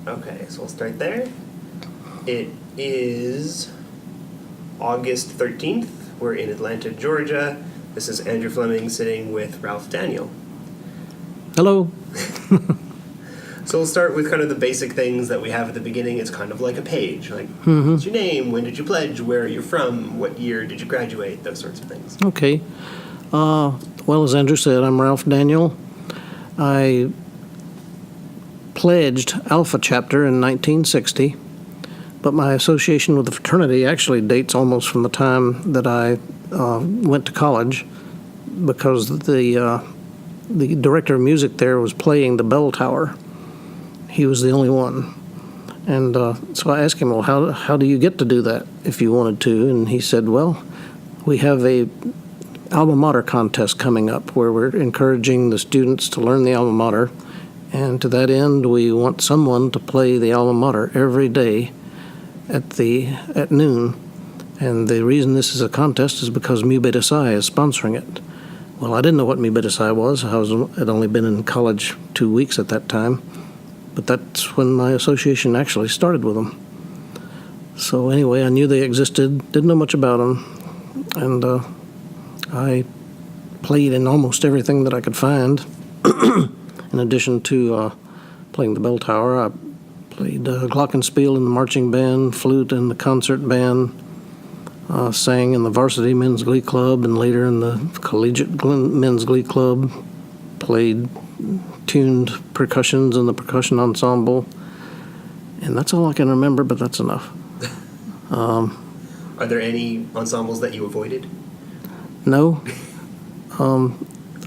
Okay, so we'll start there. It is August 13th. We're in Atlanta, Georgia. This is Andrew Fleming sitting with Ralph Daniel. Hello. So we'll start with kind of the basic things that we have at the beginning. It's kind of like a page. Like, what's your name? When did you pledge? Where are you from? What year did you graduate? Those sorts of things. Okay. Well, as Andrew said, I'm Ralph Daniel. I pledged Alpha Chapter in 1960, but my association with the fraternity actually dates almost from the time that I went to college, because the director of music there was playing the bell tower. He was the only one. And so I asked him, well, how do you get to do that if you wanted to? And he said, well, we have a alma mater contest coming up where we're encouraging the students to learn the alma mater. And to that end, we want someone to play the alma mater every day at noon. And the reason this is a contest is because Mu Beta Psi is sponsoring it. Well, I didn't know what Mu Beta Psi was. Had only been in college 2 weeks at that time. But that's when my association actually started with them. So anyway, I knew they existed, didn't know much about them, and I played in almost everything that I could find. In addition to playing the bell tower, I played glockenspiel in the marching band, flute in the concert band, sang in the varsity men's glee club, and later in the collegiate men's glee club, played tuned percussions in the percussion ensemble, and that's all I can remember, but that's enough. Are there any ensembles that you avoided? No.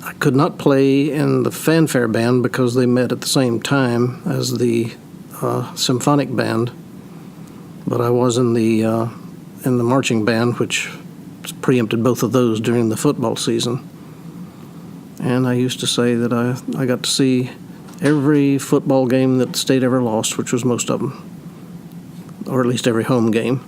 I could not play in the fanfare band because they met at the same time as the symphonic band, but I was in the marching band, which preempted both of those during the football season. And I used to say that I got to see every football game that the state ever lost, which was most of them, or at least every home game.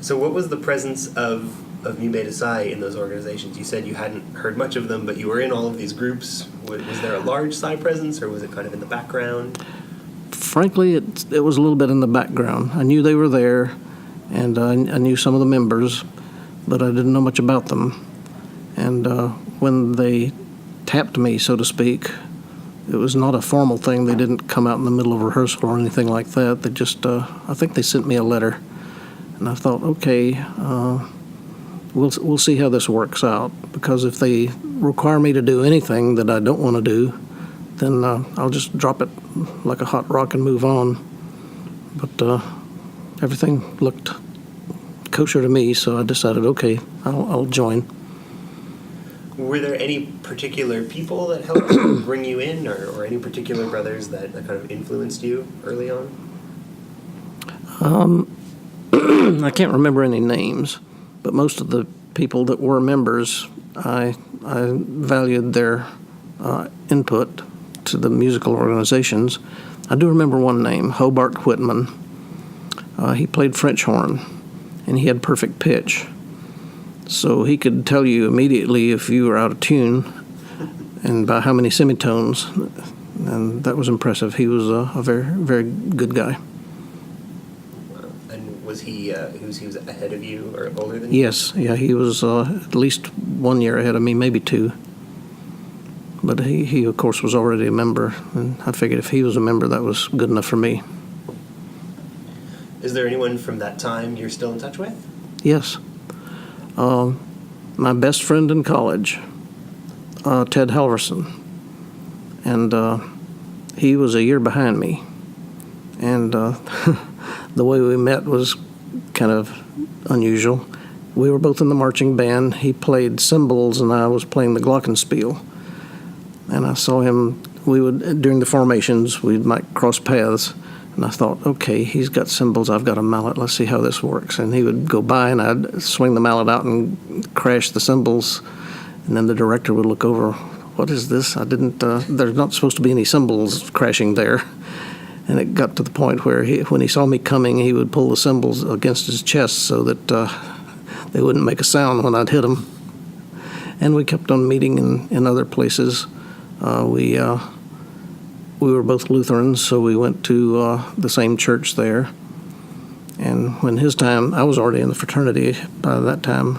So what was the presence of Mu Beta Psi in those organizations? You said you hadn't heard much of them, but you were in all of these groups. Was there a large Psi presence, or was it kind of in the background? Frankly, it was a little bit in the background. I knew they were there, and I knew some of the members, but I didn't know much about them. And when they tapped me, so to speak, it was not a formal thing. They didn't come out in the middle of rehearsal or anything like that. They just, I think they sent me a letter. And I thought, okay, we'll see how this works out. Because if they require me to do anything that I don't want to do, then I'll just drop it like a hot rock and move on. But everything looked kosher to me, so I decided, okay, I'll join. Were there any particular people that helped bring you in, or any particular brothers that kind of influenced you early on? I can't remember any names, but most of the people that were members, I valued their input to the musical organizations. I do remember one name, Hobart Whitman. He played French horn, and he had perfect pitch. So he could tell you immediately if you were out of tune and by how many semitones, and that was impressive. He was a very, very good guy. Wow. And was he was ahead of you or older than you? Yes, yeah, he was at least 1 year ahead of me, maybe 2. But he of course was already a member, and I figured if he was a member, that was good enough for me. Is there anyone from that time you're still in touch with? Yes. My best friend in college, Ted Halverson, and he was a year behind me. And the way we met was kind of unusual. We were both in the marching band. He played cymbals, and I was playing the glockenspiel. And I saw him, during the formations, we might cross paths. And I thought, okay, he's got cymbals, I've got a mallet, let's see how this works. And he would go by, and I'd swing the mallet out and crash the cymbals. And then the director would look over, what is this? There's not supposed to be any cymbals crashing there. And it got to the point where when he saw me coming, he would pull the cymbals against his chest so that they wouldn't make a sound when I'd hit them. And we kept on meeting in other places. We we were both Lutherans, so we went to the same church there. And when his time, I was already in the fraternity by that time,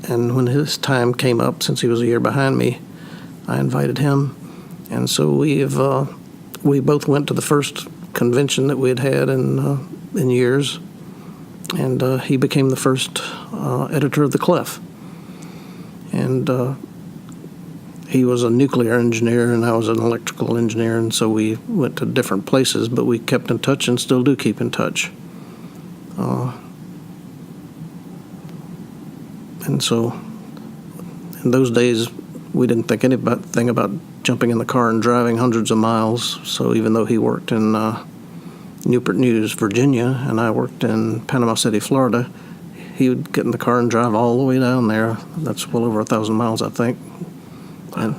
and when his time came up, since he was a year behind me, I invited him. And so we both went to the first convention that we had had in years, and he became the first editor of the Clef. And he was a nuclear engineer, and I was an electrical engineer, and so we went to different places, but we kept in touch and still do keep in touch. And so in those days, we didn't think anything about jumping in the car and driving hundreds of miles. So even though he worked in Newport News, Virginia, and I worked in Panama City, Florida, he would get in the car and drive all the way down there. That's well over 1,000 miles, I think. Wow. And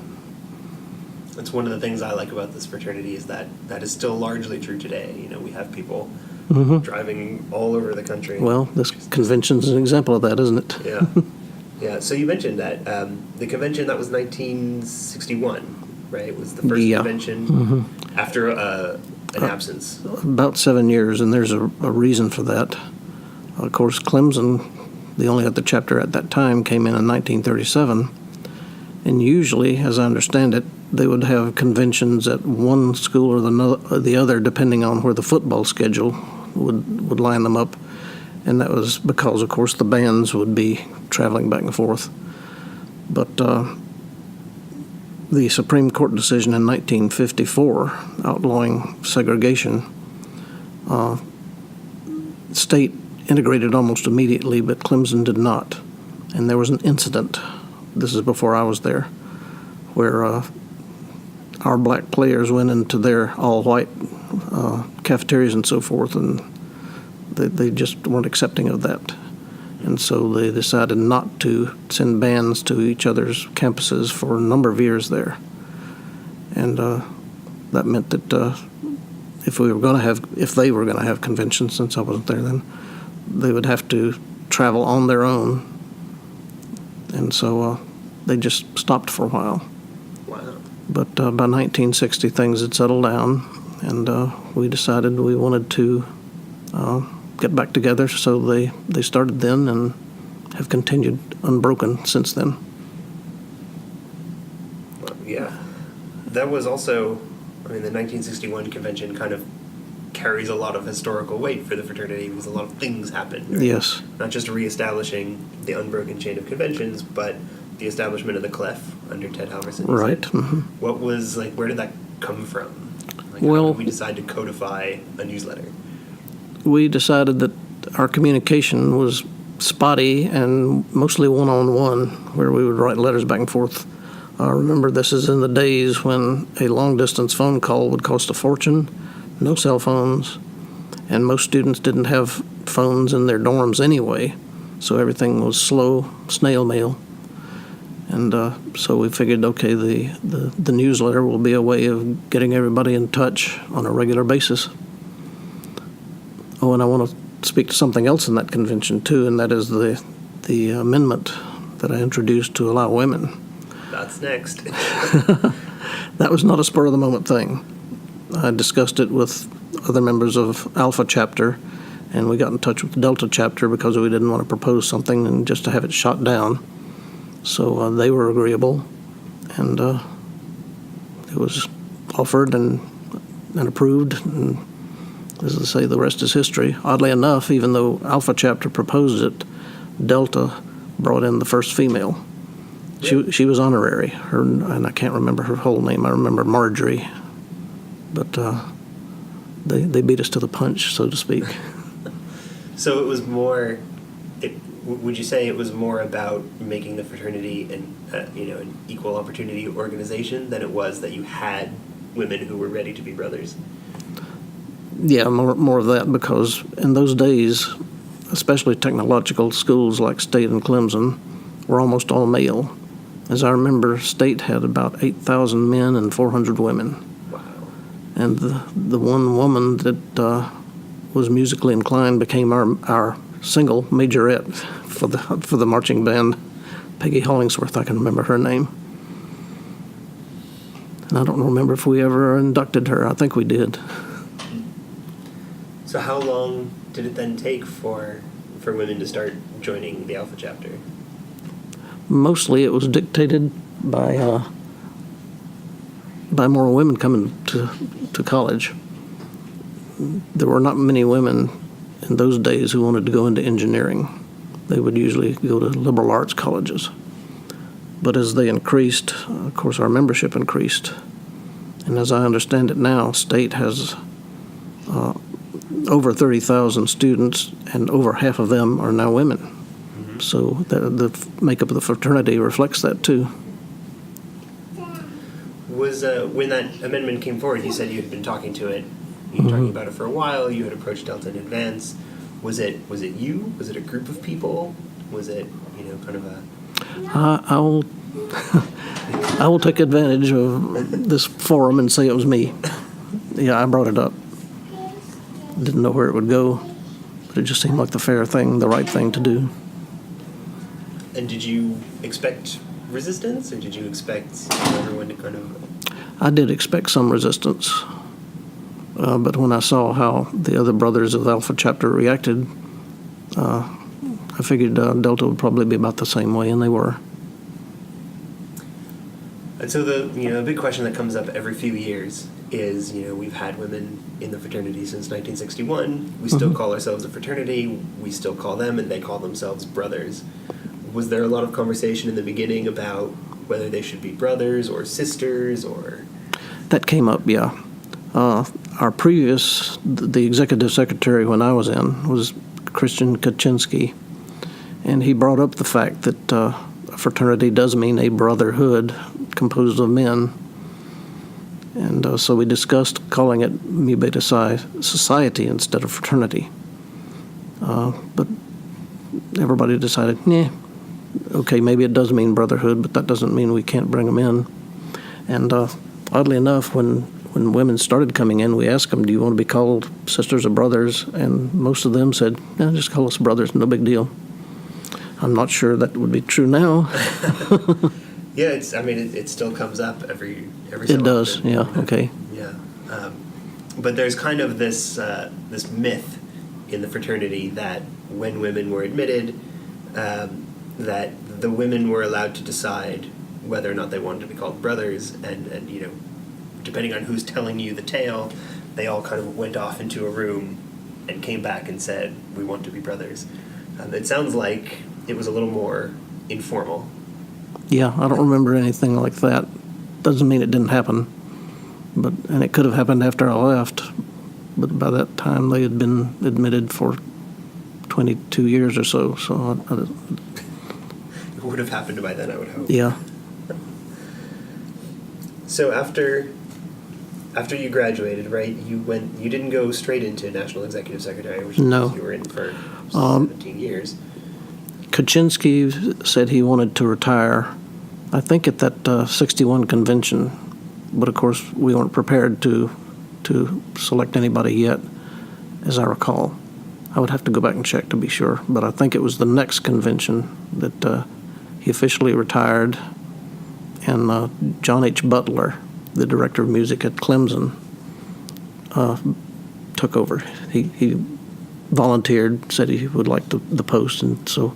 that's one of the things I like about this fraternity is that is still largely true today. You know, we have people driving all over the country. well, this convention's an example of that, isn't it? Yeah. Yeah. So you mentioned that the convention, that was 1961, right? Was the first convention after an absence. About 7 years, and there's a reason for that. Of course, Clemson, the only other chapter at that time, came in 1937. And usually, as I understand it, they would have conventions at one school or the other, depending on where the football schedule would line them up. And that was because, of course, the bands would be traveling back and forth. But the Supreme Court decision in 1954 outlawing segregation, state integrated almost immediately, but Clemson did not. And there was an incident, this is before I was there, where our black players went into their all-white cafeterias and so forth, and they just weren't accepting of that. And so they decided not to send bands to each other's campuses for a number of years there. And that meant that if they were going to have conventions, since I wasn't there then, they would have to travel on their own. And so they just stopped for a while. Wow. But by 1960, things had settled down, and we decided we wanted to get back together, so they started then and have continued unbroken since then. Well, yeah. That was also, the 1961 convention kind of carries a lot of historical weight for the fraternity because a lot of things happened. Right? Yes. Not just reestablishing the unbroken chain of conventions, but the establishment of the Clef under Ted Halverson. Right. What was, where did that come from? How did we decide to codify a newsletter? We decided that our communication was spotty and mostly one-on-one, where we would write letters back and forth. Remember, this is in the days when a long-distance phone call would cost a fortune, no cell phones, and most students didn't have phones in their dorms anyway, so everything was slow, snail mail. And so we figured, okay, the newsletter will be a way of getting everybody in touch on a regular basis. Oh, and I want to speak to something else in that convention, too, and that is the amendment that I introduced to allow women. That's next. That was not a spur-of-the-moment thing. I discussed it with other members of Alpha Chapter, and we got in touch with Delta Chapter because we didn't want to propose something and just to have it shot down. So they were agreeable, and it was offered and approved, and as I say, the rest is history. Oddly enough, even though Alpha Chapter proposed it, Delta brought in the first female. She was honorary, and I can't remember her whole name. I remember Marjorie, but they beat us to the punch, so to speak. So it was more. Would you say it was more about making the fraternity an equal opportunity organization than it was that you had women who were ready to be brothers? Yeah, more of that, because in those days, especially technological schools like State and Clemson were almost all male. As I remember, State had about 8,000 men and 400 women. Wow. And the one woman that was musically inclined became our single majorette for the marching band, Peggy Hollingsworth. I can remember her name. And I don't remember if we ever inducted her. I think we did. So how long did it then take for women to start joining the Alpha chapter? Mostly it was dictated by more women coming to college. There were not many women in those days who wanted to go into engineering. They would usually go to liberal arts colleges. But as they increased, of course, our membership increased. And as I understand it now, state has over 30,000 students, and over half of them are now women. Mm-hmm. So the makeup of the fraternity reflects that too. Was when that amendment came forward, you said you had been talking to it. You were talking about it for a while. You had approached Delta in advance. Was it you? Was it a group of people? Was it kind of a? I will take advantage of this forum and say it was me. Yeah, I brought it up. Didn't know where it would go, but it just seemed like the fair thing, the right thing to do. And did you expect resistance, or did you expect everyone to kind of? I did expect some resistance, but when I saw how the other brothers of the Alpha chapter reacted, I figured Delta would probably be about the same way, and they were. And so the big question that comes up every few years is, we've had women in the fraternity since 1961. We still call ourselves a fraternity. We still call them, and they call themselves brothers. Was there a lot of conversation in the beginning about whether they should be brothers or sisters, or? That came up, yeah. Our previous, the executive secretary when I was in, was Christian Kaczynski, and he brought up the fact that a fraternity does mean a brotherhood composed of men. And so we discussed calling it Mu Beta Psi Society instead of fraternity. But everybody decided, okay, maybe it does mean brotherhood, but that doesn't mean we can't bring them in. And oddly enough, when women started coming in, we asked them, do you want to be called sisters or brothers? And most of them said, just call us brothers, no big deal. I'm not sure that would be true now. Yeah, it still comes up every so It does, often. yeah, okay. Yeah, but there's kind of this myth in the fraternity that when women were admitted, that the women were allowed to decide whether or not they wanted to be called brothers, and depending on who's telling you the tale, they all kind of went off into a room and came back and said, we want to be brothers. It sounds like it was a little more informal. Yeah, I don't remember anything like that. Doesn't mean it didn't happen, and it could have happened after I left. But by that time, they had been admitted for 22 years or so. So it would have happened by then, I would hope. Yeah. So after you graduated, right? You didn't go straight into National Executive Secretary, which no. You were in for 17 years. Kaczynski said he wanted to retire, I think at that 61 convention, but of course we weren't prepared to select anybody yet, as I recall. I would have to go back and check to be sure, but I think it was the next convention that he officially retired, and John H. Butler, the director of music at Clemson, took over. He volunteered, said he would like the post, and so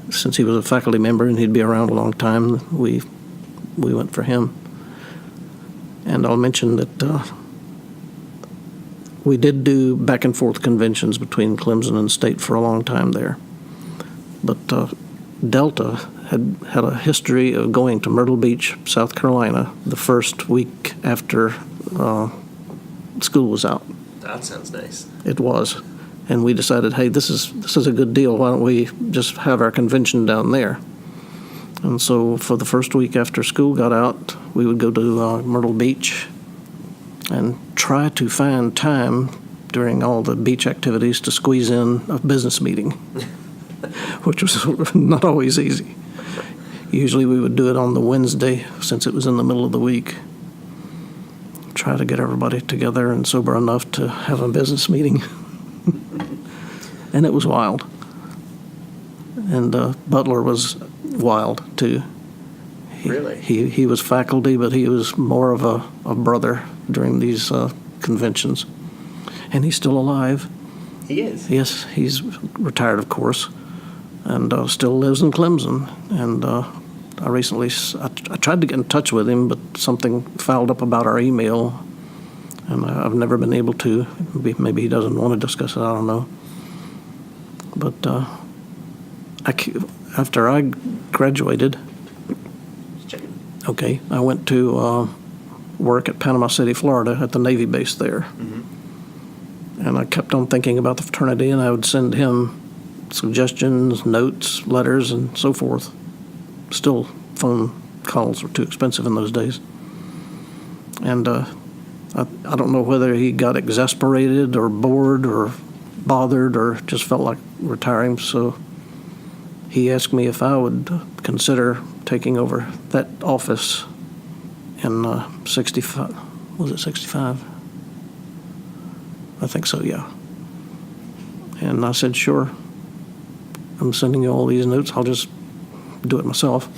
since he was a faculty member and he'd be around a long time, we went for him. And I'll mention that we did do back and forth conventions between Clemson and State for a long time there. But Delta had a history of going to Myrtle Beach, South Carolina, the first week after school was out. That sounds nice. It was. And we decided, hey, this is a good deal. Why don't we just have our convention down there? And so for the first week after school got out, we would go to Myrtle Beach and try to find time during all the beach activities to squeeze in a business meeting, which was not always easy. Usually we would do it on the Wednesday, since it was in the middle of the week. Try to get everybody together and sober enough to have a business meeting. And it was wild. And Butler was wild, too. Really? He was faculty, but he was more of a brother during these conventions. And he's still alive. He is? Yes, he's retired, of course, and still lives in Clemson. And I recently, I tried to get in touch with him, but something fouled up about our email, and I've never been able to. Maybe he doesn't want to discuss it, I don't know. But after I graduated, Just checking. okay, I went to work at Panama City, Florida, at the Navy base there. Mm-hmm. And I kept on thinking about the fraternity, and I would send him suggestions, notes, letters, and so forth. Still, phone calls were too expensive in those days. And I don't know whether he got exasperated or bored or bothered or just felt like retiring, so he asked me if I would consider taking over that office in 65. Was it 65? I think so, yeah. And I said, sure. I'm sending you all these notes. I'll just do it myself.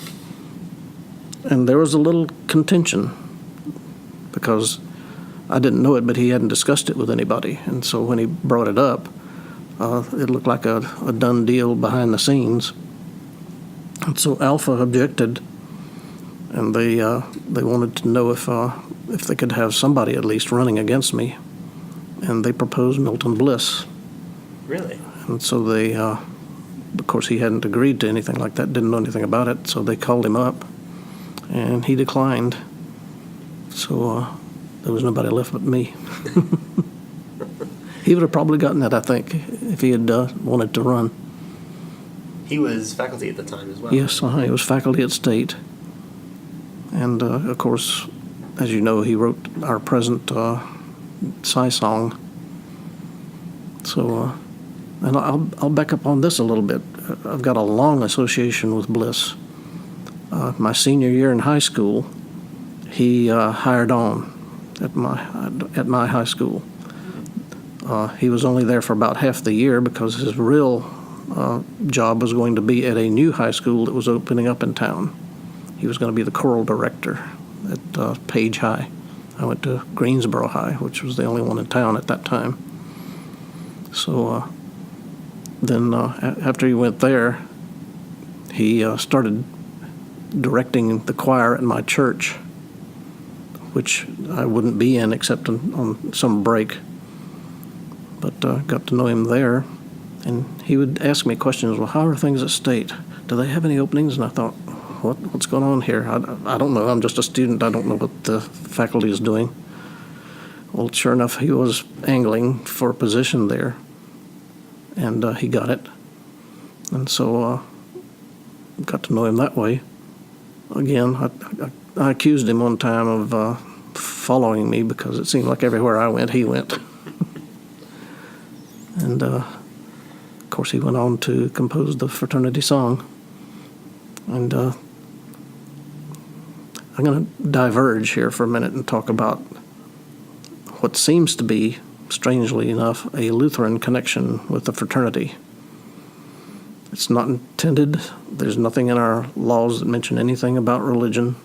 And there was a little contention because I didn't know it, but he hadn't discussed it with anybody. And so when he brought it up, it looked like a done deal behind the scenes. And so Alpha objected, and they wanted to know if they could have somebody at least running against me. And they proposed Milton Bliss. Really? And so they, of course, he hadn't agreed to anything like that, didn't know anything about it, so they called him up, and he declined. So there was nobody left but me. He would have probably gotten it, I think, if he had wanted to run. He was faculty at the time as well. Yes, he was faculty at State. And, of course, as you know, he wrote our present Psy song. So, and I'll back up on this a little bit. I've got a long association with Bliss. My senior year in high school, he hired on at my high school. He was only there for about half the year because his real job was going to be at a new high school that was opening up in town. He was going to be the choral director at Page High. I went to Greensboro High, which was the only one in town at that time. So then after he went there, he started directing the choir at my church, which I wouldn't be in except on some break. But got to know him there, and he would ask me questions. Well, how are things at State? Do they have any openings? And I thought, what's going on here? I don't know. I'm just a student. I don't know what the faculty is doing. Well, sure enough, he was angling for a position there, and he got it. And so got to know him that way. Again, I accused him one time of following me because it seemed like everywhere I went, he went. And, of course, he went on to compose the Fraternity song. And I'm going to diverge here for a minute and talk about what seems to be, strangely enough, a Lutheran connection with the fraternity. It's not intended. There's nothing in our laws that mention anything about religion.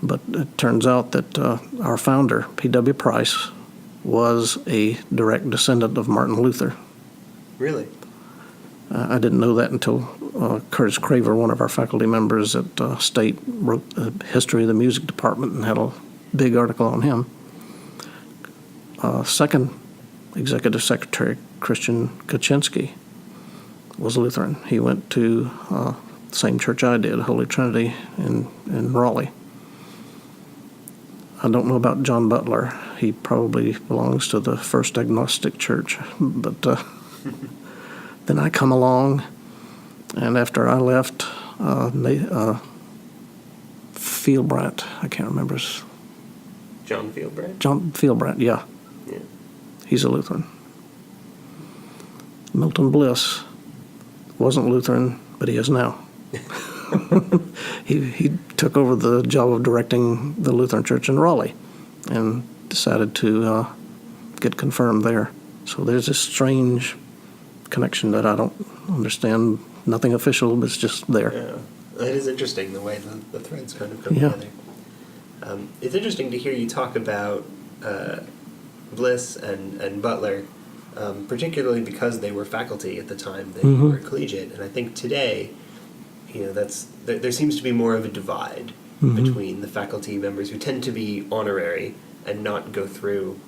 But it turns out that our founder, P.W. Price, was a direct descendant of Martin Luther. Really? I didn't know that until Curtis Craver, one of our faculty members at State, wrote a history of the music department and had a big article on him. Second executive secretary, Christian Kaczynski, was Lutheran. He went to the same church I did, Holy Trinity in Raleigh. I don't know about John Butler. He probably belongs to the First Agnostic Church. But then I come along, and after I left, Fieldbrandt, I can't remember his... John Fieldbrandt? John Fieldbrandt, yeah. Yeah. He's a Lutheran. Milton Bliss wasn't Lutheran, but he is now. He took over the job of directing the Lutheran Church in Raleigh and decided to get confirmed there. So there's this strange connection that I don't understand. Nothing official, but it's just there. Yeah. It is interesting the way the threads kind of come Yeah. together. It's interesting to hear you talk about Bliss and Butler, particularly because they were faculty at the time that you were collegiate. And I think today, there seems to be more of a divide between the faculty members who tend to be honorary and not go through,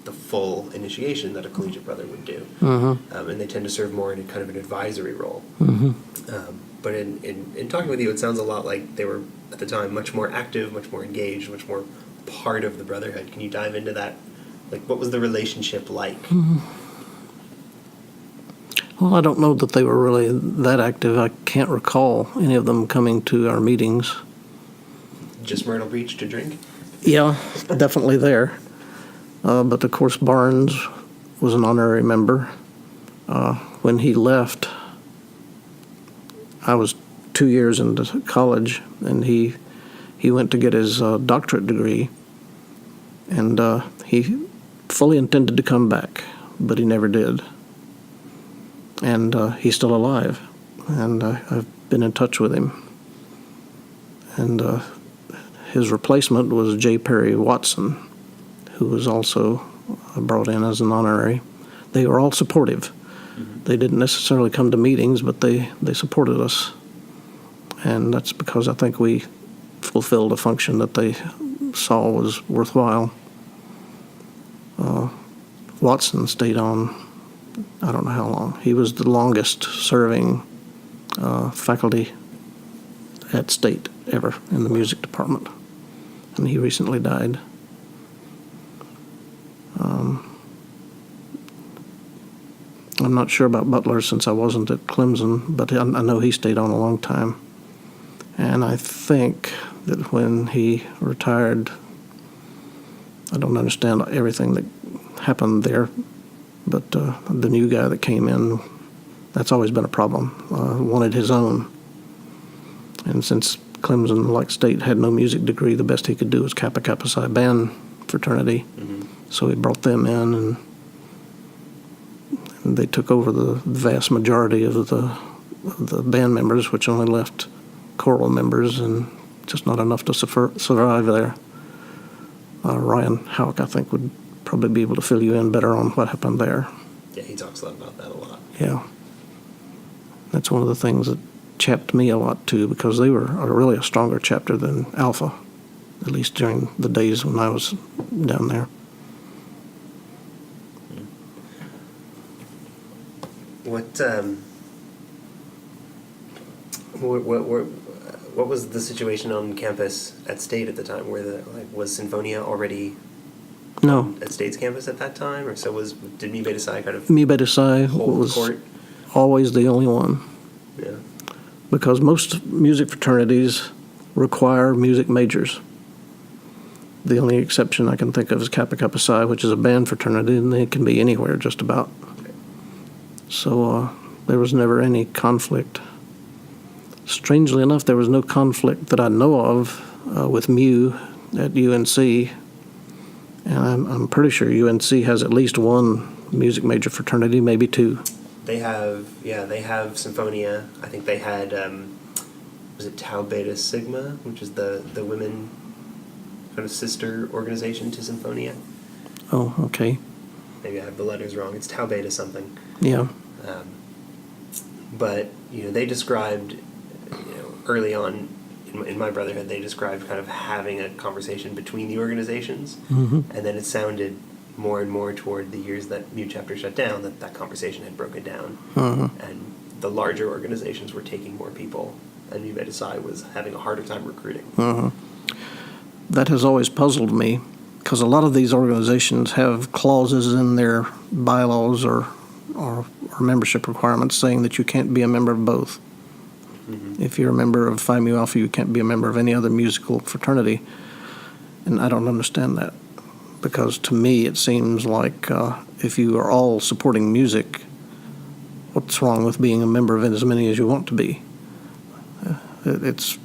the full initiation that a collegiate brother would do. And they tend to serve more in a kind of an advisory role. But in talking with you, it sounds a lot like they were, at the time, much more active, much more engaged, much more part of the brotherhood. Can you dive into that? Like, what was the relationship like? Well, I don't know that they were really that active. I can't recall any of them coming to our meetings. Just Myrtle Beach to drink? Yeah, definitely there. But of course, Barnes was an honorary member. When he left, I was 2 years into college, and he went to get his doctorate degree, and he fully intended to come back, but he never did. And he's still alive, and I've been in touch with him. And his replacement was J. Perry Watson, who was also brought in as an honorary. They were all supportive. They didn't necessarily come to meetings, but they supported us. And that's because I think we fulfilled a function that they saw was worthwhile. Watson stayed on, I don't know how long. He was the longest serving faculty at State ever in the music department. And he recently died. I'm not sure about Butler since I wasn't at Clemson, but I know he stayed on a long time. And I think that when he retired, I don't understand everything that happened there, but the new guy that came in, that's always been a problem, wanted his own. And since Clemson, like State, had no music degree, the best he could do was Kappa Kappa Psi band fraternity. So he brought them in, and they took over the vast majority of the band members, which only left choral members, and just not enough to survive there. Ryan Houck, I think, would probably be able to fill you in better on what happened there. Yeah, he talks about that a lot. Yeah. That's one of the things that chapped me a lot, too, because they were really a stronger chapter than Alpha, at least during the days when I was down there. What was the situation on campus at State at the time? Was Sinfonia already No. at State's campus at that time, or did Mi Beta Psi kind of Mi Beta Psi hold the was court? always the only one, Yeah. because most music fraternities require music majors. The only exception I can think of is Kappa Kappa Psi, which is a band fraternity, and they can be anywhere just about. So there was never any conflict. Strangely enough, there was no conflict that I know of with Mu at UNC, and I'm pretty sure UNC has at least one music major fraternity, maybe two. They have Symphonia. I think they had, was it Tau Beta Sigma, which is the women kind of sister organization to Symphonia. Oh, okay. Maybe I have the letters wrong. It's Tau Beta something. Yeah. But, they described, early on in my brotherhood, they described kind of having a conversation between the organizations. And then it sounded more and more toward the years that Mu chapter shut down that conversation had broken down. And the larger organizations were taking more people, and Mu Beta Psi was having a harder time recruiting. That has always puzzled me, because a lot of these organizations have clauses in their bylaws or membership requirements saying that you can't be a member of both. If you're a member of Phi Mu Alpha, you can't be a member of any other musical fraternity. And I don't understand that, because to me it seems like if you are all supporting music, what's wrong with being a member of as many as you want to be? It's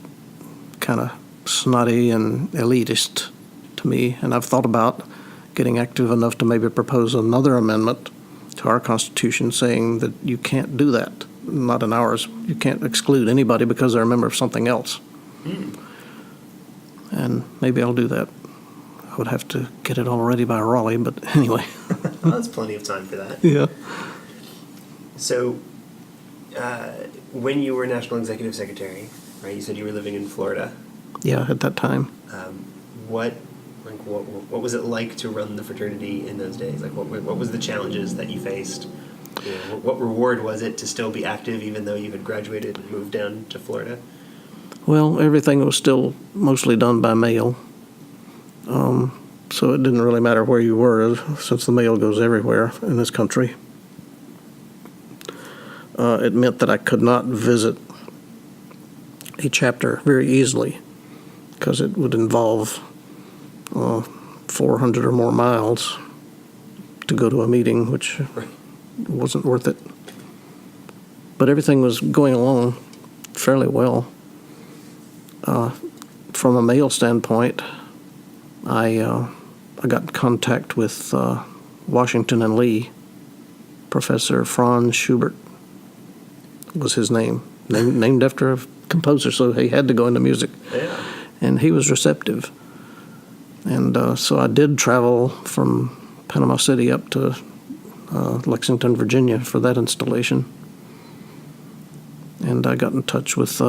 kind of snotty and elitist to me, and I've thought about getting active enough to maybe propose another amendment to our Constitution saying that you can't do that, not in ours. You can't exclude anybody because they're a member of something else. And maybe I'll do that. I would have to get it all ready by Raleigh, but anyway. Well, that's plenty of time for that. Yeah. So, when you were National Executive Secretary, right, you said you were living in Florida. Yeah, at that time. What was it like to run the fraternity in those days? Like, what was the challenges that you faced? You know, what reward was it to still be active even though you had graduated and moved down to Florida? Well, everything was still mostly done by mail. So it didn't really matter where you were, since the mail goes everywhere in this country. It meant that I could not visit a chapter very easily because it would involve 400 or more miles to go to a meeting, which wasn't worth it. But everything was going along fairly well. From a mail standpoint, I got in contact with Washington and Lee. Professor Franz Schubert was his name, named after a composer, so he had to go into music. Yeah. And he was receptive. And so I did travel from Panama City up to Lexington, Virginia for that installation. And I got in touch with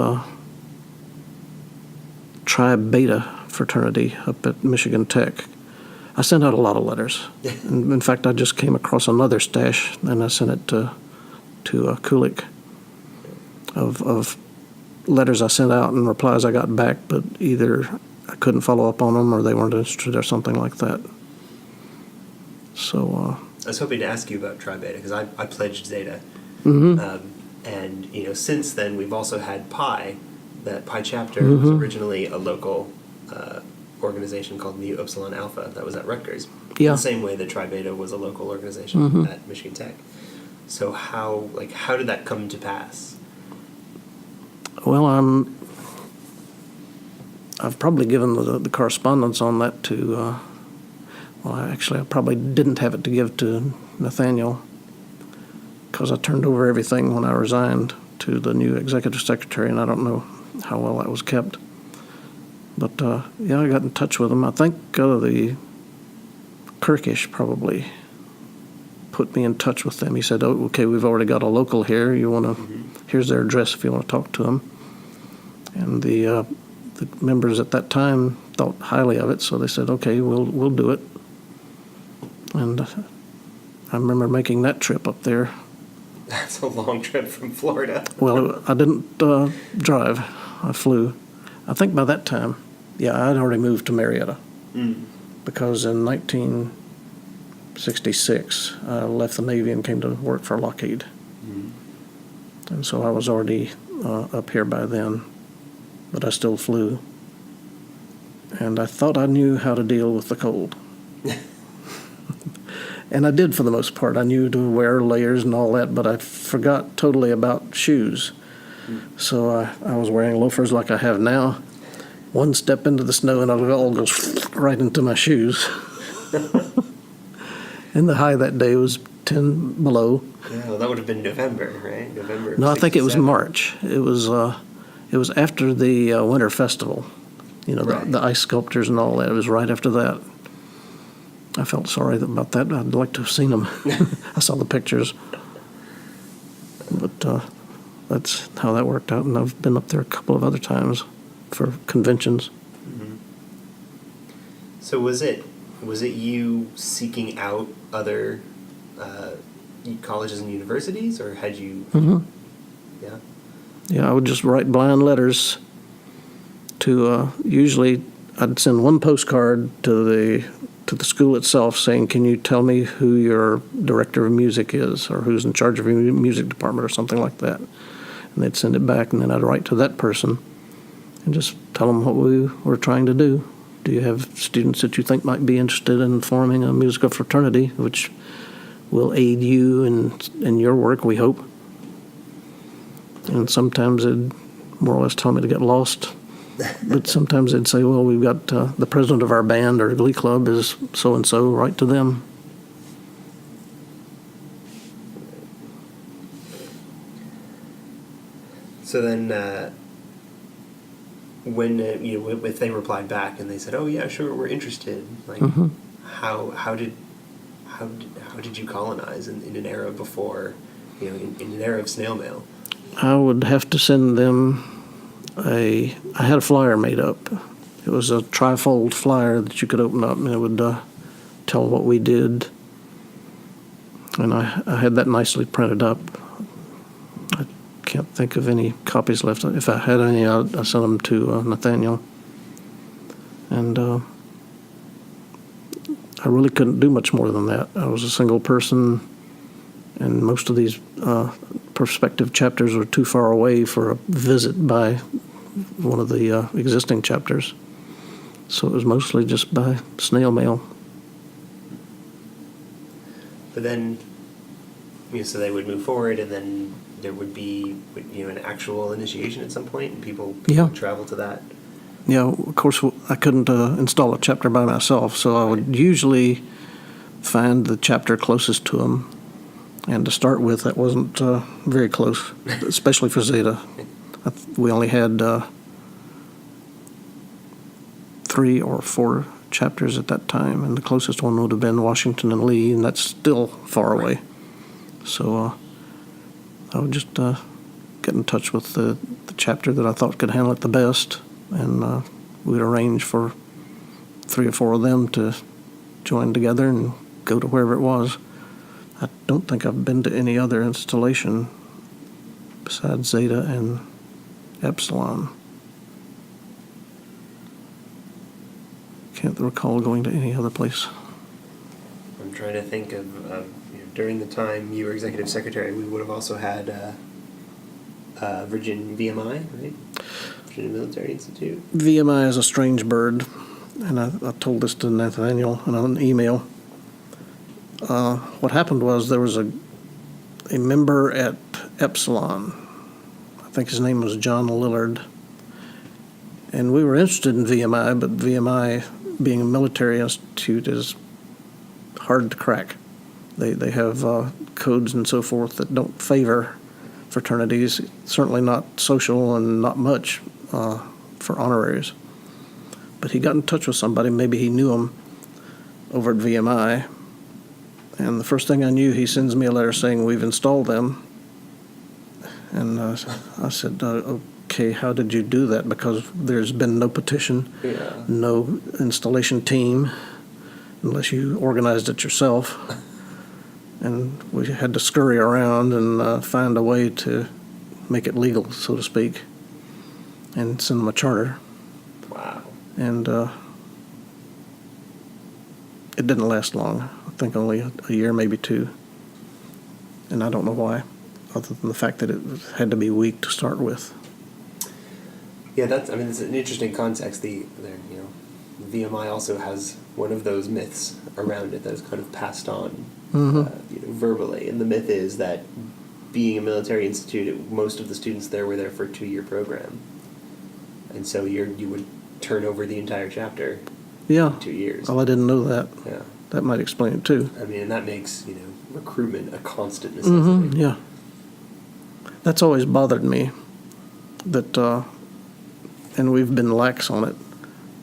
Tribe Beta Fraternity up at Michigan Tech. I sent out a lot of letters. In fact, I just came across another stash, and I sent it to Kulik of letters I sent out and replies I got back, but either I couldn't follow up on them or they weren't interested or something like that. So I was hoping to ask you about Tri Beta because I pledged Zeta. And, you know, since then we've also had Pi. That Pi chapter was originally a local organization called Mu Upsilon Alpha that was at Rutgers. Yeah. In the same way that Tri Beta was a local organization at Michigan Tech. So how did that come to pass? Well, I've probably given the correspondence on that to, I probably didn't have it to give to Nathaniel because I turned over everything when I resigned to the new executive secretary, and I don't know how well that was kept. But, yeah, I got in touch with him. I think the Kirkish probably put me in touch with them. He said, "Oh, okay, we've already got a local here. You want to? Here's their address if you want to talk to them." And the members at that time thought highly of it, so they said, "Okay, we'll do it." And I remember making that trip up there. That's a long trip from Florida. Well, I didn't drive. I flew. I think by that time, yeah, I'd already moved to Marietta. Because in 1966, I left the Navy and came to work for Lockheed. And so I was already up here by then, but I still flew. And I thought I knew how to deal with the cold. And I did for the most part. I knew to wear layers and all that, but I forgot totally about shoes. So I was wearing loafers like I have now. One step into the snow and it all goes right into my shoes. And the high that day was 10 below. Yeah, well, that would have been November, right? November. No, I think it was 67. March. It was after the Winter Festival. You know, Right. the ice sculptures and all that. It was right after that. I felt sorry about that. I'd like to have seen them. I saw the pictures. But that's how that worked out. And I've been up there a couple of other times for conventions. So was it you seeking out other colleges and universities, or had you? Yeah. Yeah, I would just write blind letters to, usually I'd send one postcard to the school itself saying, "Can you tell me who your director of music is, or who's in charge of your music department," or something like that. And they'd send it back, and then I'd write to that person and just tell them what we were trying to do. Do you have students that you think might be interested in forming a musical fraternity, which will aid you in your work, we hope? And sometimes they'd more or less tell me to get lost. But sometimes they'd say, "Well, we've got the president of our band or glee club is so-and-so, write to them." So then, when if they replied back and they said, "Oh yeah, sure, we're interested," like how did you colonize in an era before, in an era of snail mail? I would have to send them I had a flyer made up. It was a trifold flyer that you could open up, and it would tell what we did. And I had that nicely printed up. I can't think of any copies left. If I had any, I sent them to Nathaniel. And I really couldn't do much more than that. I was a single person, and most of these prospective chapters were too far away for a visit by one of the existing chapters. So it was mostly just by snail mail. But then, so they would move forward, and then there would be, an actual initiation at some point, and people would travel to that. Yeah, of course, I couldn't install a chapter by myself, so I would usually find the chapter closest to them. And to start with, that wasn't very close, especially for Zeta. We only had 3 or 4 chapters at that time, and the closest one would have been Washington and Lee, and that's still far away. So I would just get in touch with the chapter that I thought could handle it the best, and we'd arrange for 3 or 4 of them to join together and go to wherever it was. I don't think I've been to any other installation besides Zeta and Epsilon. Can't recall going to any other place. I'm trying to think of during the time you were executive secretary, we would have also had Virgin VMI, right? Virginia Military Institute. VMI is a strange bird, and I told this to Nathaniel in an email. What happened was there was a member at Epsilon. I think his name was John Lillard. And we were interested in VMI, but VMI, being a military institute, is hard to crack. They have codes and so forth that don't favor fraternities, certainly not social and not much for honoraries. But he got in touch with somebody, maybe he knew him over at VMI, and the first thing I knew, he sends me a letter saying we've installed them. And I said, okay, how did you do that? Because there's been no petition, no installation team, unless you organized it yourself. And we had to scurry around and find a way to make it legal, so to speak, and send them a charter. Wow. And it didn't last long. I think only a year, maybe 2. And I don't know why, other than the fact that it had to be weak to start with. Yeah, it's an interesting context. VMI also has one of those myths around it that is kind of passed on verbally. And the myth is that being a military institute, most of the students there were there for a 2-year program. And so you would turn over the entire chapter in 2 years. Oh, I didn't know that. Yeah. That might explain it too. And that makes, recruitment a constant necessity. Yeah. That's always bothered me, that, and we've been lax on it,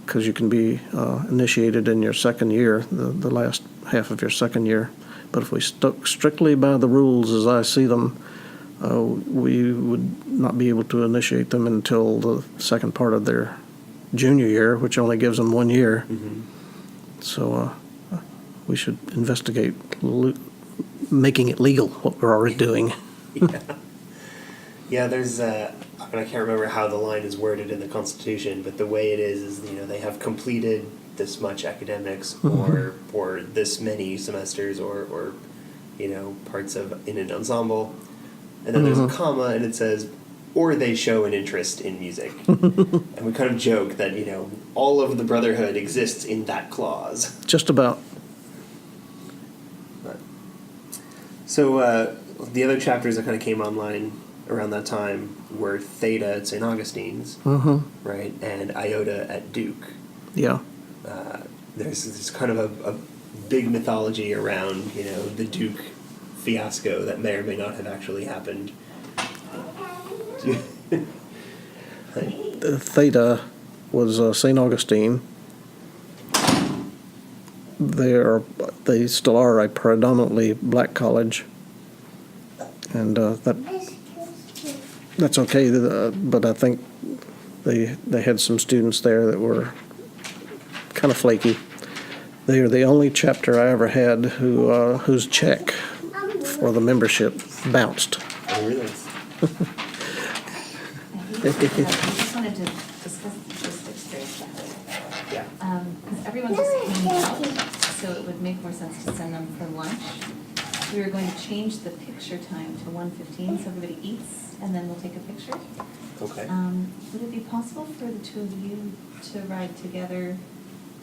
because you can be initiated in your second year, the last half of your second year. But if we stuck strictly by the rules as I see them, we would not be able to initiate them until the second part of their junior year, which only gives them 1 year. Mm-hmm. So we should investigate making it legal, what we're already doing. Yeah, there's, I can't remember how the line is worded in the Constitution, but the way it is they have completed this much academics or this many semesters or parts of in an ensemble. And then there's a comma and it says, or they show an interest in music. And we kind of joke that, all of the brotherhood exists in that clause. Just about. So the other chapters that kind of came online around that time were Theta at St. Augustine's, right, and Iota at Duke. Yeah. There's kind of a big mythology around, the Duke fiasco that may or may not have actually happened. Do Theta was St. Augustine. They still are a predominantly black college, and that's okay. But I think they had some students there that were kind of flaky. They are the only chapter I ever had whose check for the membership bounced. Oh, really? I just wanted to discuss the logistics very quickly. Yeah. Because everyone just came out, so it would make more sense to send them for lunch. We were going to change the picture time to 1:15, so everybody eats, and then we'll take a picture. Okay. Would it be possible for the two of you to ride together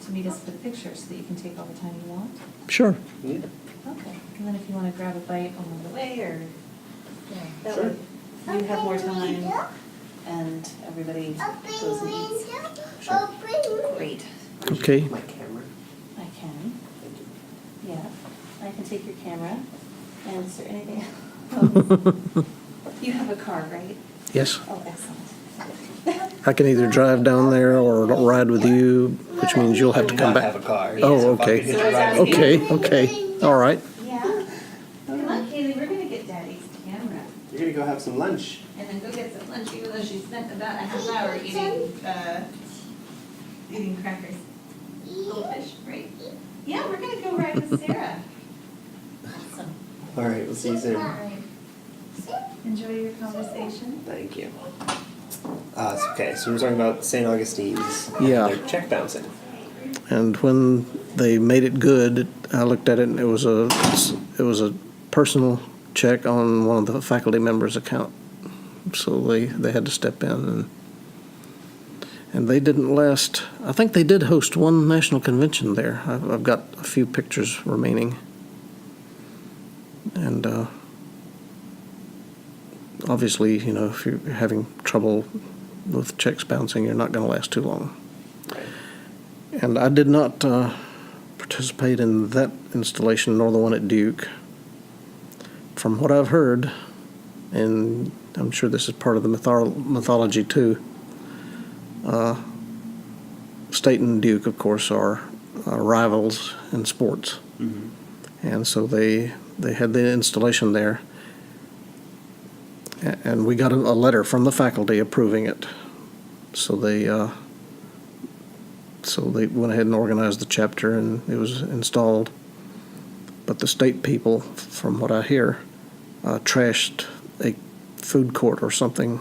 to meet us for the picture, so that you can take all the time you want? Sure. Yeah. Okay, and then if you want to grab a bite along the way, or, that Sure. way you have more time, and everybody goes and eats. Sure. Great. Okay. My camera. I can, Thank you. yeah. I can take your camera. And is there anything else? You have a car, right? Yes. Oh, excellent. I can either drive down there or ride with you, which means you'll have to come Not have back. a car. Oh, So if I okay. could hitch a ride with you- Okay. All right. Yeah. Come on, Kaylee, we're gonna get Daddy's camera. You're gonna go have some lunch. And then go get some lunch, even though she spent about a half hour eating crackers. Goldfish, right? Yeah, we're gonna go ride with Sarah. Awesome. All right, we'll see you soon. All right. Enjoy your conversation. Thank you. Okay, so we're talking about St. Augustine's. Yeah. Their check bouncing. And when they made it good, I looked at it, and it was a personal check on one of the faculty members' account. So they had to step in, and they didn't last. I think they did host one national convention there. I've got a few pictures remaining, and obviously, if you're having trouble with checks bouncing, you're not going to last too long. Right. And I did not participate in that installation nor the one at Duke. From what I've heard, and I'm sure this is part of the mythology too, State and Duke, of course, are rivals in sports. Mm-hmm. And so they had the installation there. And we got a letter from the faculty approving it. So they went ahead and organized the chapter, and it was installed. But the state people, from what I hear, trashed a food court or something,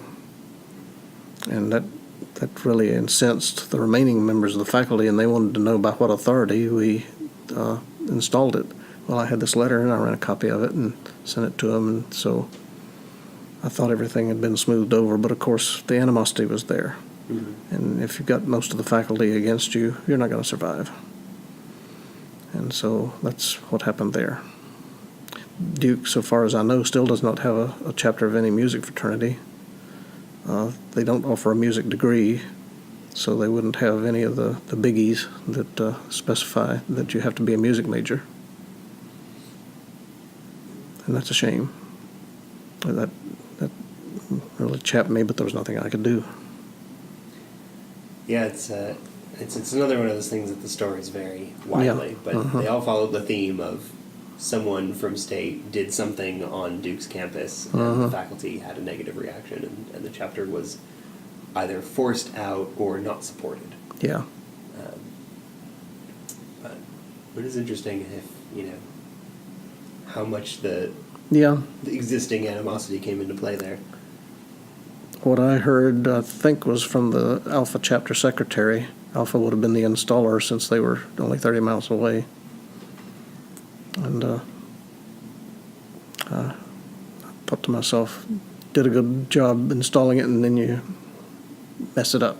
and that really incensed the remaining members of the faculty, and they wanted to know by what authority we installed it. Well, I had this letter, and I ran a copy of it and sent it to them, and so I thought everything had been smoothed over, but of course the animosity was there. Mm-hmm. And if you've got most of the faculty against you, you're not going to survive. And so that's what happened there. Duke, so far as I know, still does not have a chapter of any music fraternity. They don't offer a music degree, so they wouldn't have any of the biggies that specify that you have to be a music major. And that's a shame. That really chapped me, but there was nothing I could do. Yeah, it's another one of those things that the stories vary widely, Yeah. but Uh-huh. they all follow the theme of someone from state did something on Duke's campus, and Uh-huh. the faculty had a negative reaction, and the chapter was either forced out or not supported. Yeah. But it is interesting if how much the Yeah. existing animosity came into play there. What I heard, I think, was from the Alpha chapter secretary. Alpha would have been the installer since they were only 30 miles away. And I thought to myself, did a good job installing it, and then you mess it up.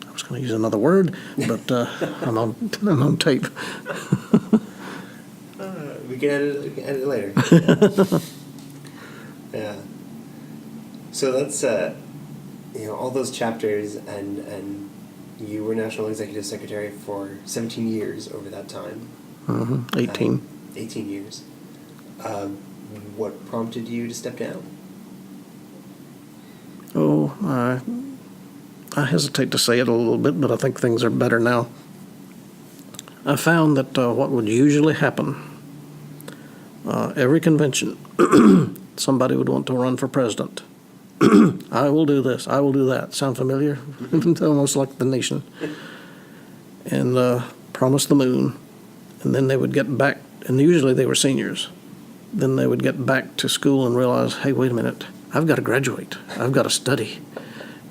I was going to use another word, but I'm on tape. We can edit it later. Yeah. So that's all those chapters, and you were National Executive Secretary for 17 years over that time. 18. 18 years. What prompted you to step down? Oh, I hesitate to say it a little bit, but I think things are better now. I found that what would usually happen, every convention, somebody would want to run for president. I will do this, I will do that. Sound familiar? Almost like the nation. And promise the moon. And then they would get back, and usually they were seniors. Then they would get back to school and realize, hey, wait a minute, I've got to graduate. I've got to study.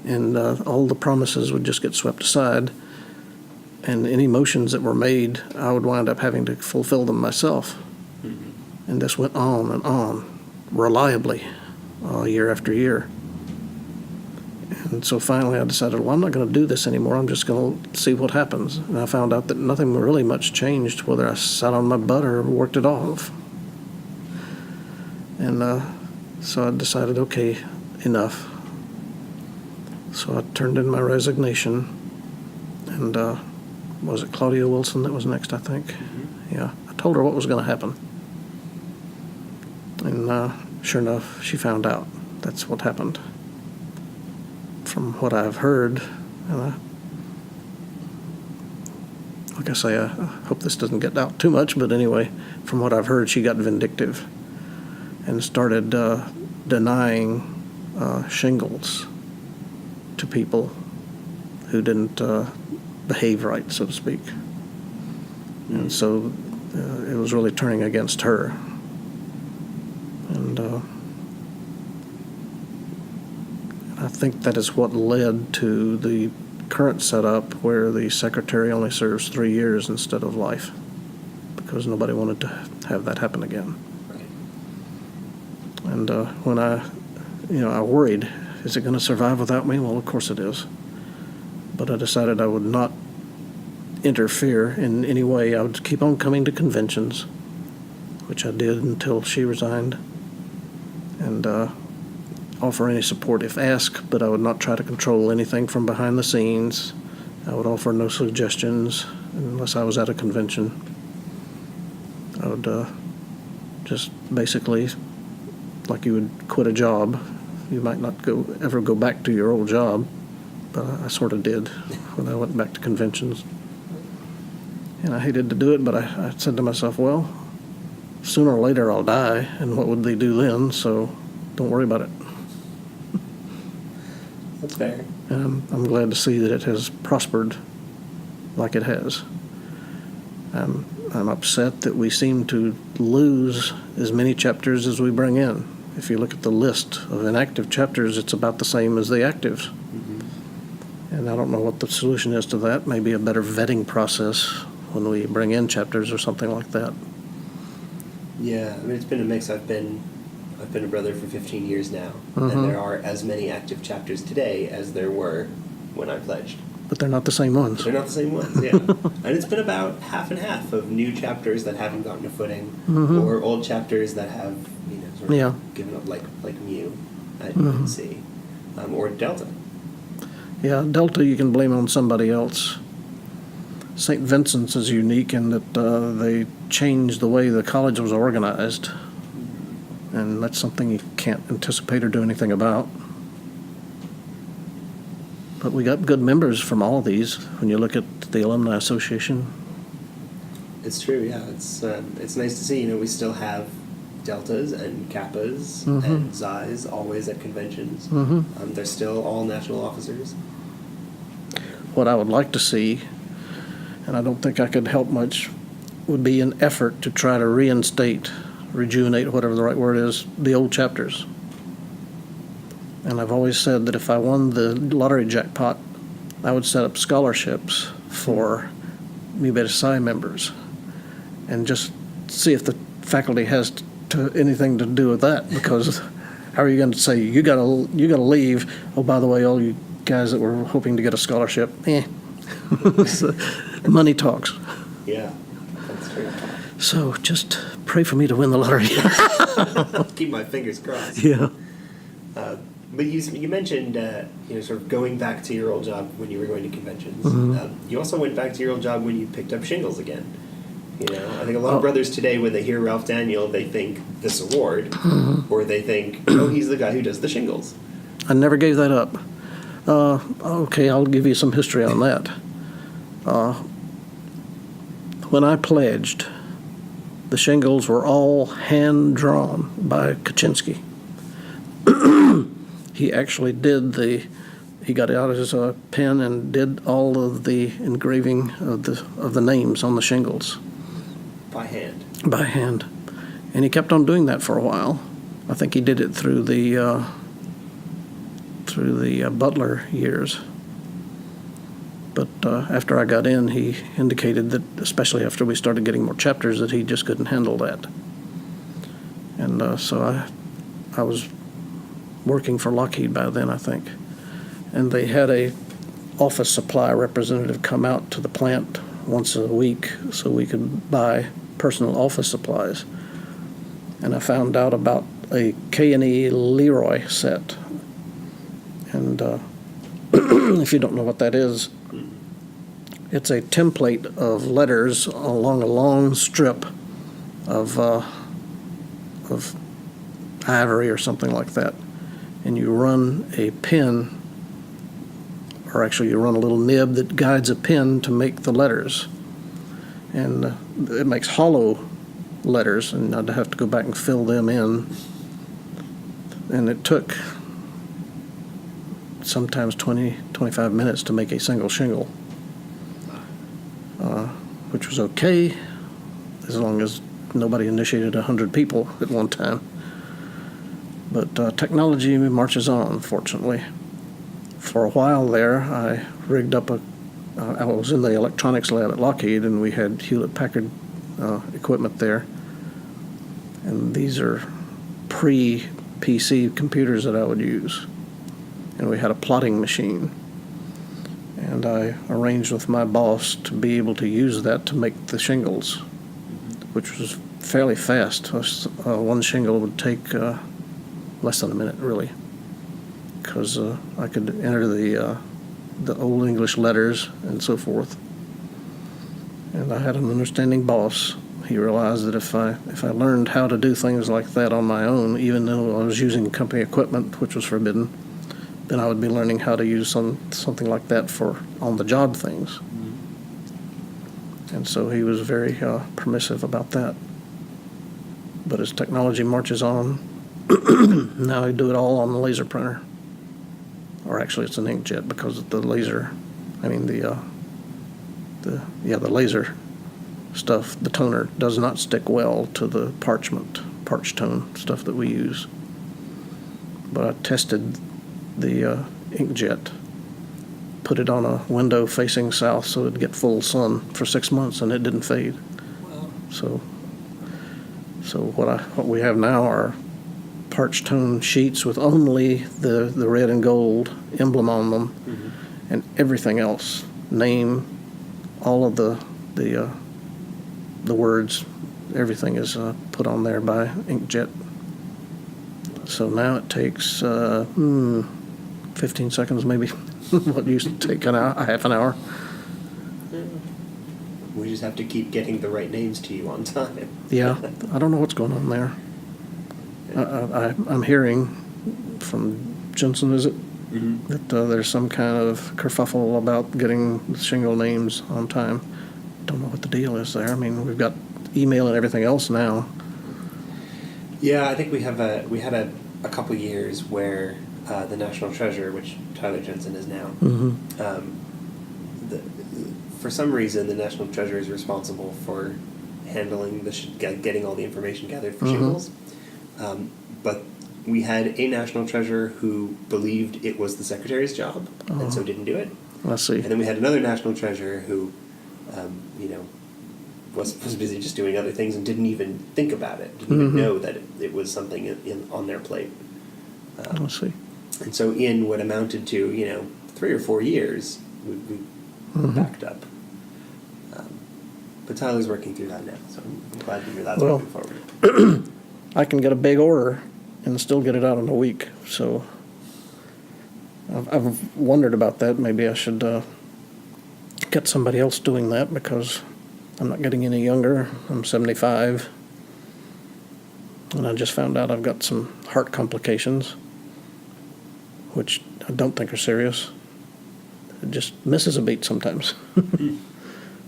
And all the promises would just get swept aside. And any motions that were made, I would wind up having to fulfill them myself. Mm-hmm. And this went on, reliably, year after year. And so finally I decided, well, I'm not going to do this anymore. I'm just going to see what happens. And I found out that nothing really much changed, whether I sat on my butt or worked it off. And so I decided, okay, enough. So I turned in my resignation, and was it Claudia Wilson that was next, I think? Mm-hmm. Yeah, I told her what was going to happen. And sure enough, she found out. That's what happened. From what I've heard, and like I say, I hope this doesn't get out too much, but anyway, from what I've heard, she got vindictive and started denying shingles to people who didn't behave right, so to speak. And so it was really turning against her. And I think that is what led to the current setup where the secretary only serves 3 years instead of life, because nobody wanted to have that happen again. Right. And when I worried, is it going to survive without me? Well, of course it is. But I decided I would not interfere in any way. I would keep on coming to conventions, which I did until she resigned, and offer any support if asked, but I would not try to control anything from behind the scenes. I would offer no suggestions unless I was at a convention. I would just basically, like you would quit a job. You might not ever go back to your old job, but I sort of did when I went back to conventions. And I hated to do it, but I said to myself, well, sooner or later I'll die, and what would they do then? So don't worry about it. That's fair. And I'm glad to see that it has prospered like it has. I'm upset that we seem to lose as many chapters as we bring in. If you look at the list of inactive chapters, it's about the same as the actives. Mm-hmm. And I don't know what the solution is to that. Maybe a better vetting process when we bring in chapters or something like that. Yeah, I mean, it's been a mix. I've been a brother for 15 years now, Mm-hmm. and there are as many active chapters today as there were when I pledged. But they're not the same ones. They're not the same ones, yeah. And it's been about half and half of new chapters that haven't gotten a footing, Mm-hmm. or old chapters that have, sort of given up, like Mu at UNC, or Delta. Yeah, Delta you can blame on somebody else. St. Vincent's is unique in that they changed the way the college was organized, and that's something you can't anticipate or do anything about. But we got good members from all of these when you look at the Alumni Association. It's true, yeah. It's nice to see, we still have Deltas and Kappas Mm-hmm. and Xis always at conventions. Mm-hmm. They're still all national officers. What I would like to see, and I don't think I could help much, would be an effort to try to rejuvenate, whatever the right word is, the old chapters. And I've always said that if I won the lottery jackpot, I would set up scholarships for Mu Beta Psi members and just see if the faculty has anything to do with that, because how are you going to say, you gotta leave, oh, by the way, all you guys that were hoping to get a scholarship, So, money talks. Yeah, that's true. So just pray for me to win the lottery. Keep my fingers crossed. Yeah. But you mentioned, sort of going back to your old job when you were going to conventions. Mm-hmm. You also went back to your old job when you picked up shingles again. I think a lot of brothers today, when they hear Ralph Daniel, they think this award, or they think, oh, he's the guy who does the shingles. I never gave that up. Okay, I'll give you some history on that. When I pledged, the shingles were all hand-drawn by Kaczynski. He actually he got out his pen and did all of the engraving of the names on the shingles. By hand. By hand. And he kept on doing that for a while. I think he did it through the Butler years. But after I got in, he indicated that, especially after we started getting more chapters, that he just couldn't handle that. And so I was working for Lockheed by then, I think. And they had a office supply representative come out to the plant once a week so we could buy personal office supplies. And I found out about a K&E Leroy set. And if you don't know what that is, it's a template of letters along a long strip of ivory or something like that. And you run a pen, or actually you run a little nib that guides a pen to make the letters. And it makes hollow letters, and I'd have to go back and fill them in. And it took sometimes 20, 25 minutes to make a single shingle, which was okay as long as nobody initiated 100 people at one time. But technology marches on, fortunately. For a while there, I rigged up I was in the electronics lab at Lockheed, and we had Hewlett-Packard equipment there. And these are pre-PC computers that I would use. And we had a plotting machine. And I arranged with my boss to be able to use that to make the shingles, which was fairly fast. One shingle would take less than a minute, really, because I could enter the Old English letters and so forth. And I had an understanding boss. He realized that if I learned how to do things like that on my own, even though I was using company equipment, which was forbidden, then I would be learning how to use something like that for on-the-job things. And so he was very permissive about that. But as technology marches on, now I do it all on the laser printer. Or actually, it's an inkjet, because the laser, the laser stuff, the toner, does not stick well to the parch tone stuff that we use. But I tested the inkjet, put it on a window facing south so it'd get full sun for 6 months, and it didn't fade. Wow. So what we have now are parch tone sheets with only the red and gold emblem on them, and everything else, name, all of the words, everything is put on there by inkjet. So now it takes 15 seconds maybe. What used to take a half an hour. We just have to keep getting the right names to you on time. Yeah, I don't know what's going on there. I'm hearing from Jensen, is it, that there's some kind of kerfuffle about getting shingle names on time. Don't know what the deal is there. I mean, we've got email and everything else now. Yeah, I think we had a couple years where the National Treasurer, which Tyler Jensen is now, for some reason the National Treasurer is responsible for handling getting all the information gathered for shingles. But we had a National Treasurer who believed it was the Secretary's job, and so didn't do it. I see. And then we had another National Treasurer who, was busy just doing other things and didn't even think about it, didn't even know that it was something on their plate. I see. And so in what amounted to, 3 or 4 years, we backed up. But Tyler's working through that now, so I'm glad to hear that's moving forward. I can get a big order and still get it out in a week, so I've wondered about that. Maybe I should get somebody else doing that, because I'm not getting any younger. I'm 75, and I just found out I've got some heart complications. which I don't think are serious. It just misses a beat sometimes.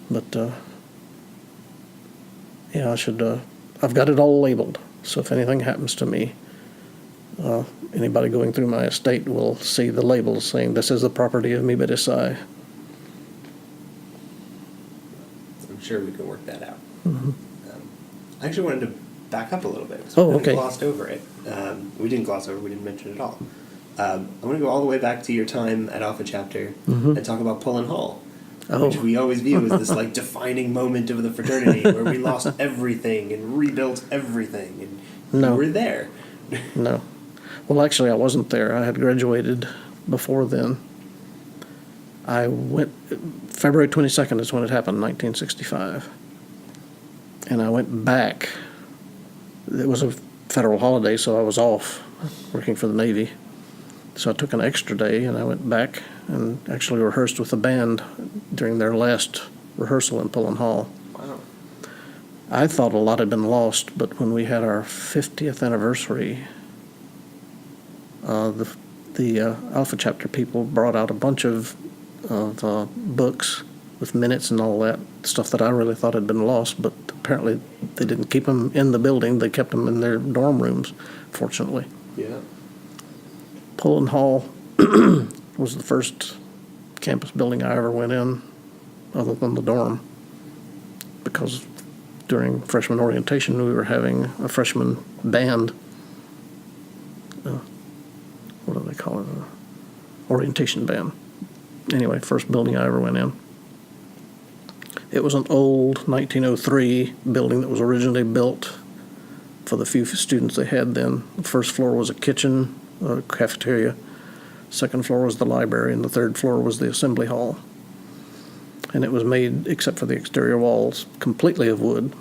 But, yeah, I should, I've got it all labeled, so if anything happens to me, anybody going through my estate will see the labels saying, this is the property of Mibet Isai. I'm sure we can work that out. Mm-hmm. I actually wanted to back up a little bit. Oh, We okay. glossed over it. We didn't gloss over. We didn't mention it at all. I want to go all the way back to your time at Alpha Chapter and talk about Pullen Hall, which we always view as this like defining moment of the fraternity where we lost everything and rebuilt everything, and No. you were there. No. Well, actually, I wasn't there. I had graduated before then. I went, February 22nd is when it happened, 1965. And I went back. It was a federal holiday, so I was off working for the Navy. So I took an extra day and I went back and actually rehearsed with the band during their last rehearsal in Pullen Hall. Wow. I thought a lot had been lost, but when we had our 50th anniversary, the Alpha Chapter people brought out a bunch of books with minutes and all that, stuff that I really thought had been lost, but apparently they didn't keep them in the building. They kept them in their dorm rooms, fortunately. Yeah. Pullen Hall was the first campus building I ever went in, other than the dorm, because during freshman orientation we were having a freshman band. What do they call it? Orientation band. Anyway, first building I ever went in. It was an old 1903 building that was originally built for the few students they had then. The first floor was a kitchen, a cafeteria. Second floor was the library, and the third floor was the assembly hall. And it was made, except for the exterior walls, completely of wood.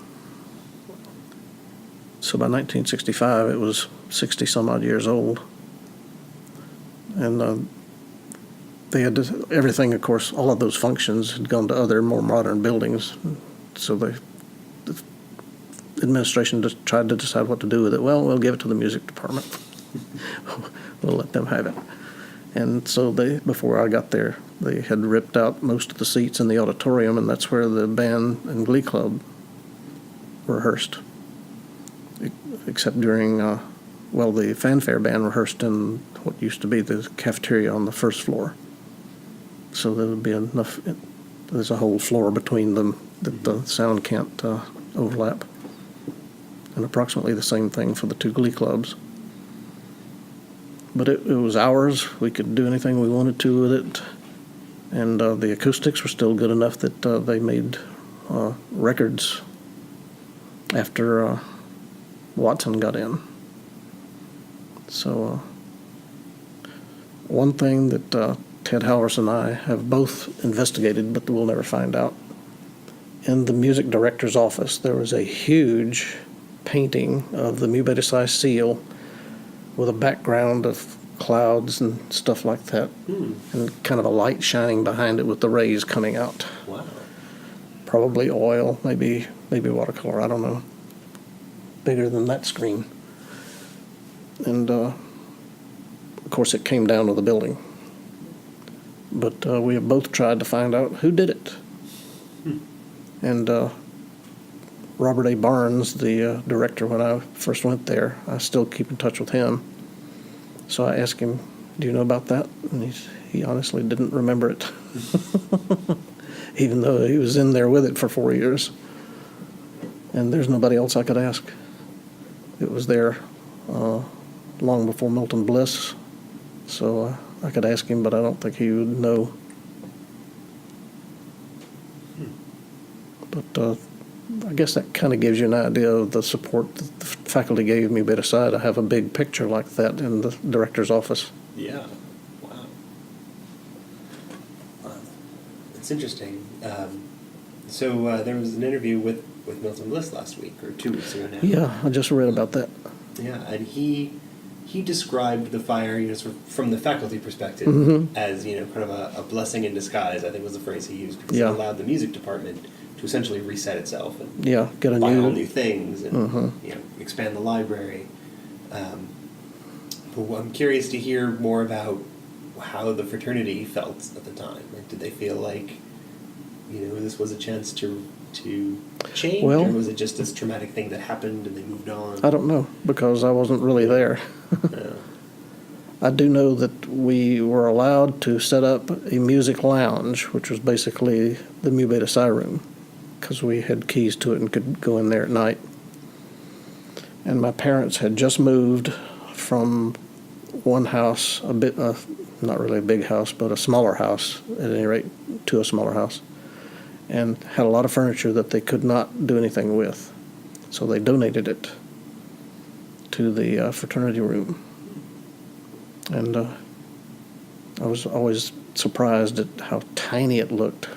So by 1965, it was 60-some-odd years old. And they had everything, of course, all of those functions had gone to other, more modern buildings. So the administration just tried to decide what to do with it. Well, we'll give it to the music department. We'll let them have it. And so before I got there, they had ripped out most of the seats in the auditorium, and that's where the band and glee club rehearsed. Except during, the fanfare band rehearsed in what used to be the cafeteria on the first floor. So there would be enough, there's a whole floor between them that the sound can't overlap. And approximately the same thing for the two glee clubs. But it was ours. We could do anything we wanted to with it. And the acoustics were still good enough that they made records after Watson got in. So one thing that Ted Howers and I have both investigated, but we'll never find out. In the music director's office, there was a huge painting of the Mu Beta Psi seal with a background of clouds and stuff like that, and kind of a light shining behind it with the rays coming out. Wow. Probably oil, maybe watercolor, I don't know. Bigger than that screen. And of course it came down to the building. But we have both tried to find out who did it. And Robert A. Barnes, the director, when I first went there, I still keep in touch with him. So I asked him, do you know about that? And he honestly didn't remember it, even though he was in there with it for 4 years. And there's nobody else I could ask. It was there long before Milton Bliss, so I could ask him, but I don't think he would know. But I guess that kind of gives you an idea of the support that the faculty gave me Beta Psi to have a big picture like that in the director's office. Yeah. Wow. It's interesting. So there was an interview with Milton Bliss last week, or 2 weeks ago now. Yeah, I just read about that. Yeah, and he described the fire, sort of from the faculty perspective, as kind of a blessing in disguise. I think was the phrase he used, because it allowed the music department to essentially reset itself and get a buy new all new things and expand the library. Well, I'm curious to hear more about how the fraternity felt at the time. Like, did they feel like, this was a chance to change, Well, or was it just this traumatic thing that happened and they moved on? I don't know, because I wasn't really there. Yeah. I do know that we were allowed to set up a music lounge, which was basically the Mu Beta Psi room, because we had keys to it and could go in there at night. And my parents had just moved from one house, not really a big house, but a smaller house, at any rate, to a smaller house, and had a lot of furniture that they could not do anything with. So they donated it to the fraternity room. And I was always surprised at how tiny it looked,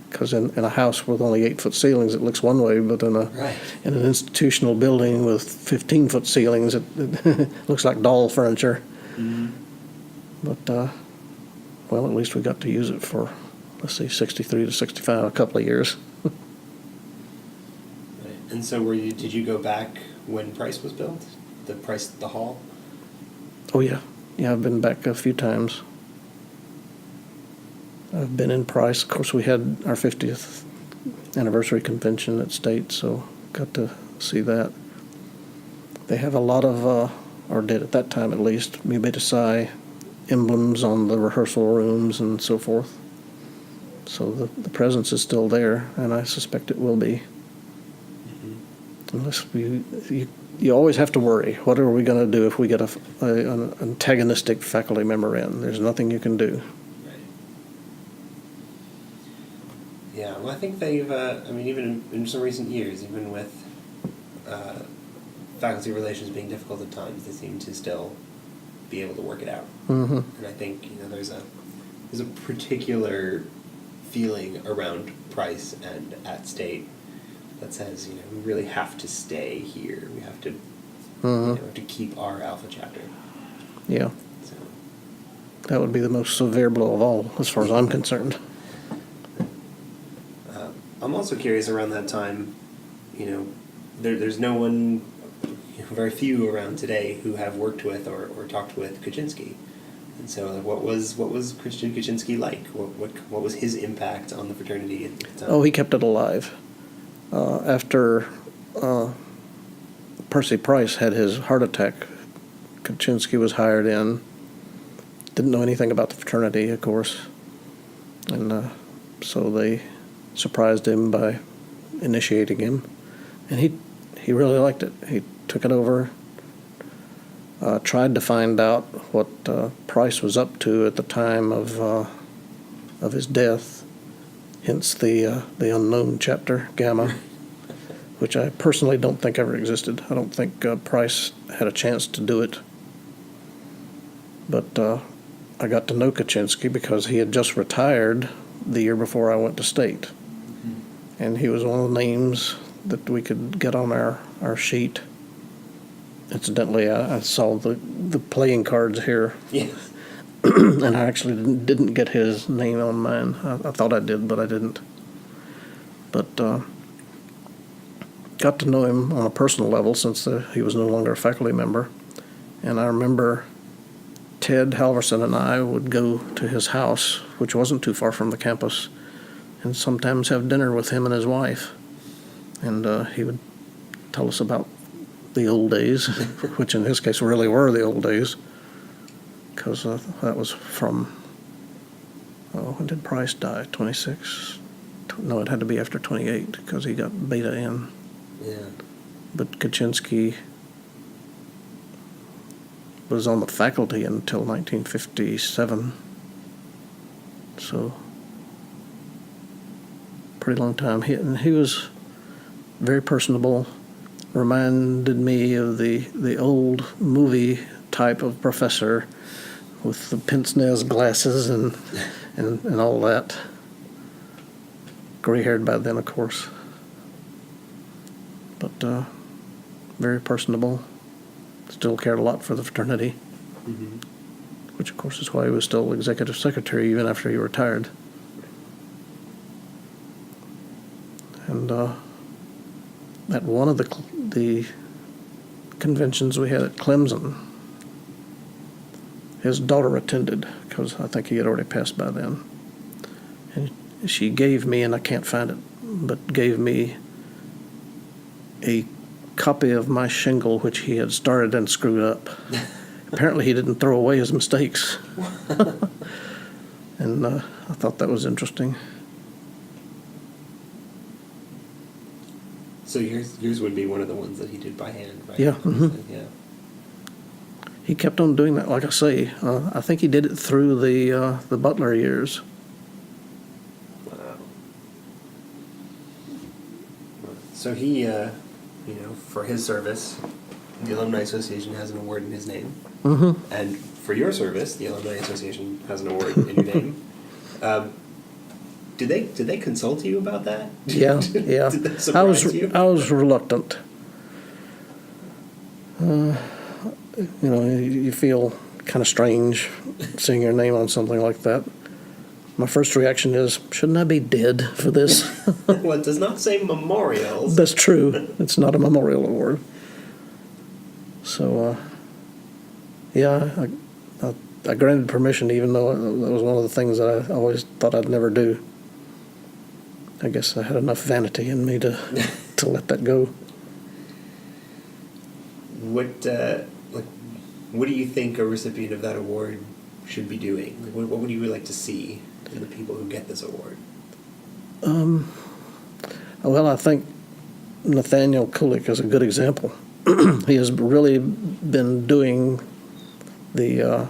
because in a house with only 8-foot ceilings, it looks one way, but in an institutional building with 15-foot ceilings, it looks like doll furniture. Mm-hmm. But, well, at least we got to use it for, 63 to 65, a couple of years. Right. And so did you go back when Price was built? The hall? Oh, yeah. Yeah, I've been back a few times. I've been in Price. Of course, we had our 50th anniversary convention at State, so got to see that. They have a lot of, or did at that time at least, Mu Beta Psi emblems on the rehearsal rooms and so forth. So the presence is still there, and I suspect it will be. Mm-hmm. Unless you always have to worry. What are we going to do if we get an antagonistic faculty member in? There's nothing you can do. Right. Yeah, well, I think they've, even in some recent years, even with faculty relations being difficult at times, they seem to still be able to work it out. Mm-hmm. And I think, there's a particular feeling around Price and at State that says, we really have to stay here. We have to, have to keep our Alpha chapter. Yeah. So. That would be the most severe blow of all, as far as I'm concerned. I'm also curious around that time, there's no one, very few around today who have worked with or talked with Kuczynski. And so, what was Christian Kuczynski like? What was his impact on the fraternity at the time? Oh, he kept it alive. After Percy Price had his heart attack, Kuczynski was hired in. Didn't know anything about the fraternity, of course, and so they surprised him by initiating him, and he really liked it. He took it over. Tried to find out what Price was up to at the time of his death, hence the unknown chapter, Gamma, which I personally don't think ever existed. I don't think Price had a chance to do it. But I got to know Kuczynski because he had just retired the year before I went to State. Mm-hmm. And he was one of the names that we could get on our sheet. Incidentally, I saw the playing cards here. Yes. And I actually didn't get his name on mine. I thought I did, but I didn't. But got to know him on a personal level since he was no longer a faculty member. And I remember Ted Halverson and I would go to his house, which wasn't too far from the campus, and sometimes have dinner with him and his wife. And he would tell us about the old days, which in his case really were the old days, because that was from, when did Price die? 26? No, it had to be after 28, because he got Beta in. Yeah. But Kuczynski was on the faculty until 1957, so pretty long time. He was very personable. Reminded me of the old movie type of professor with the pince-nez glasses and all that. Gray-haired by then, of course. But very personable. Still cared a lot for the fraternity. Mm-hmm. Which, of course, is why he was still executive secretary even after he retired. And at one of the conventions we had at Clemson, his daughter attended, because I think he had already passed by then. And she gave me, and I can't find it, but gave me a copy of my shingle, which he had started and screwed up. Apparently he didn't throw away his mistakes. And I thought that was interesting. So yours would be one of the ones that he did by hand, right? Yeah, mhm. Yeah. He kept on doing that, like I say. I think he did it through the Butler years. Wow. So he, for his service, the Alumni Association has an award in his name. Mm-hmm. And for your service, the Alumni Association has an award in your name. Did they consult you about that? Yeah, yeah. Did that surprise you? I was reluctant. You feel kind of strange seeing your name on something like that. My first reaction is, shouldn't I be dead for this? Well, it does not say memorials. That's true. It's not a memorial award. So, I granted permission, even though that was one of the things that I always thought I'd never do. I guess I had enough vanity in me to let that go. What do you think a recipient of that award should be doing? What would you like to see in the people who get this award? Well, I think Nathaniel Kulik is a good example. He has really been doing the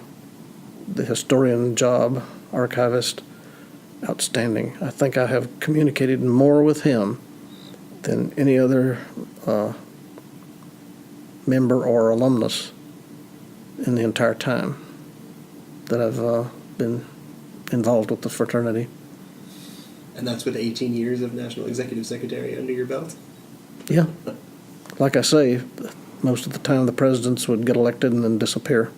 historian job, archivist, outstanding. I think I have communicated more with him than any other member or alumnus in the entire time that I've been involved with the fraternity. And that's with 18 years of National Executive Secretary under your belt? Yeah. Like I say, most of the time the presidents would get elected and then disappear.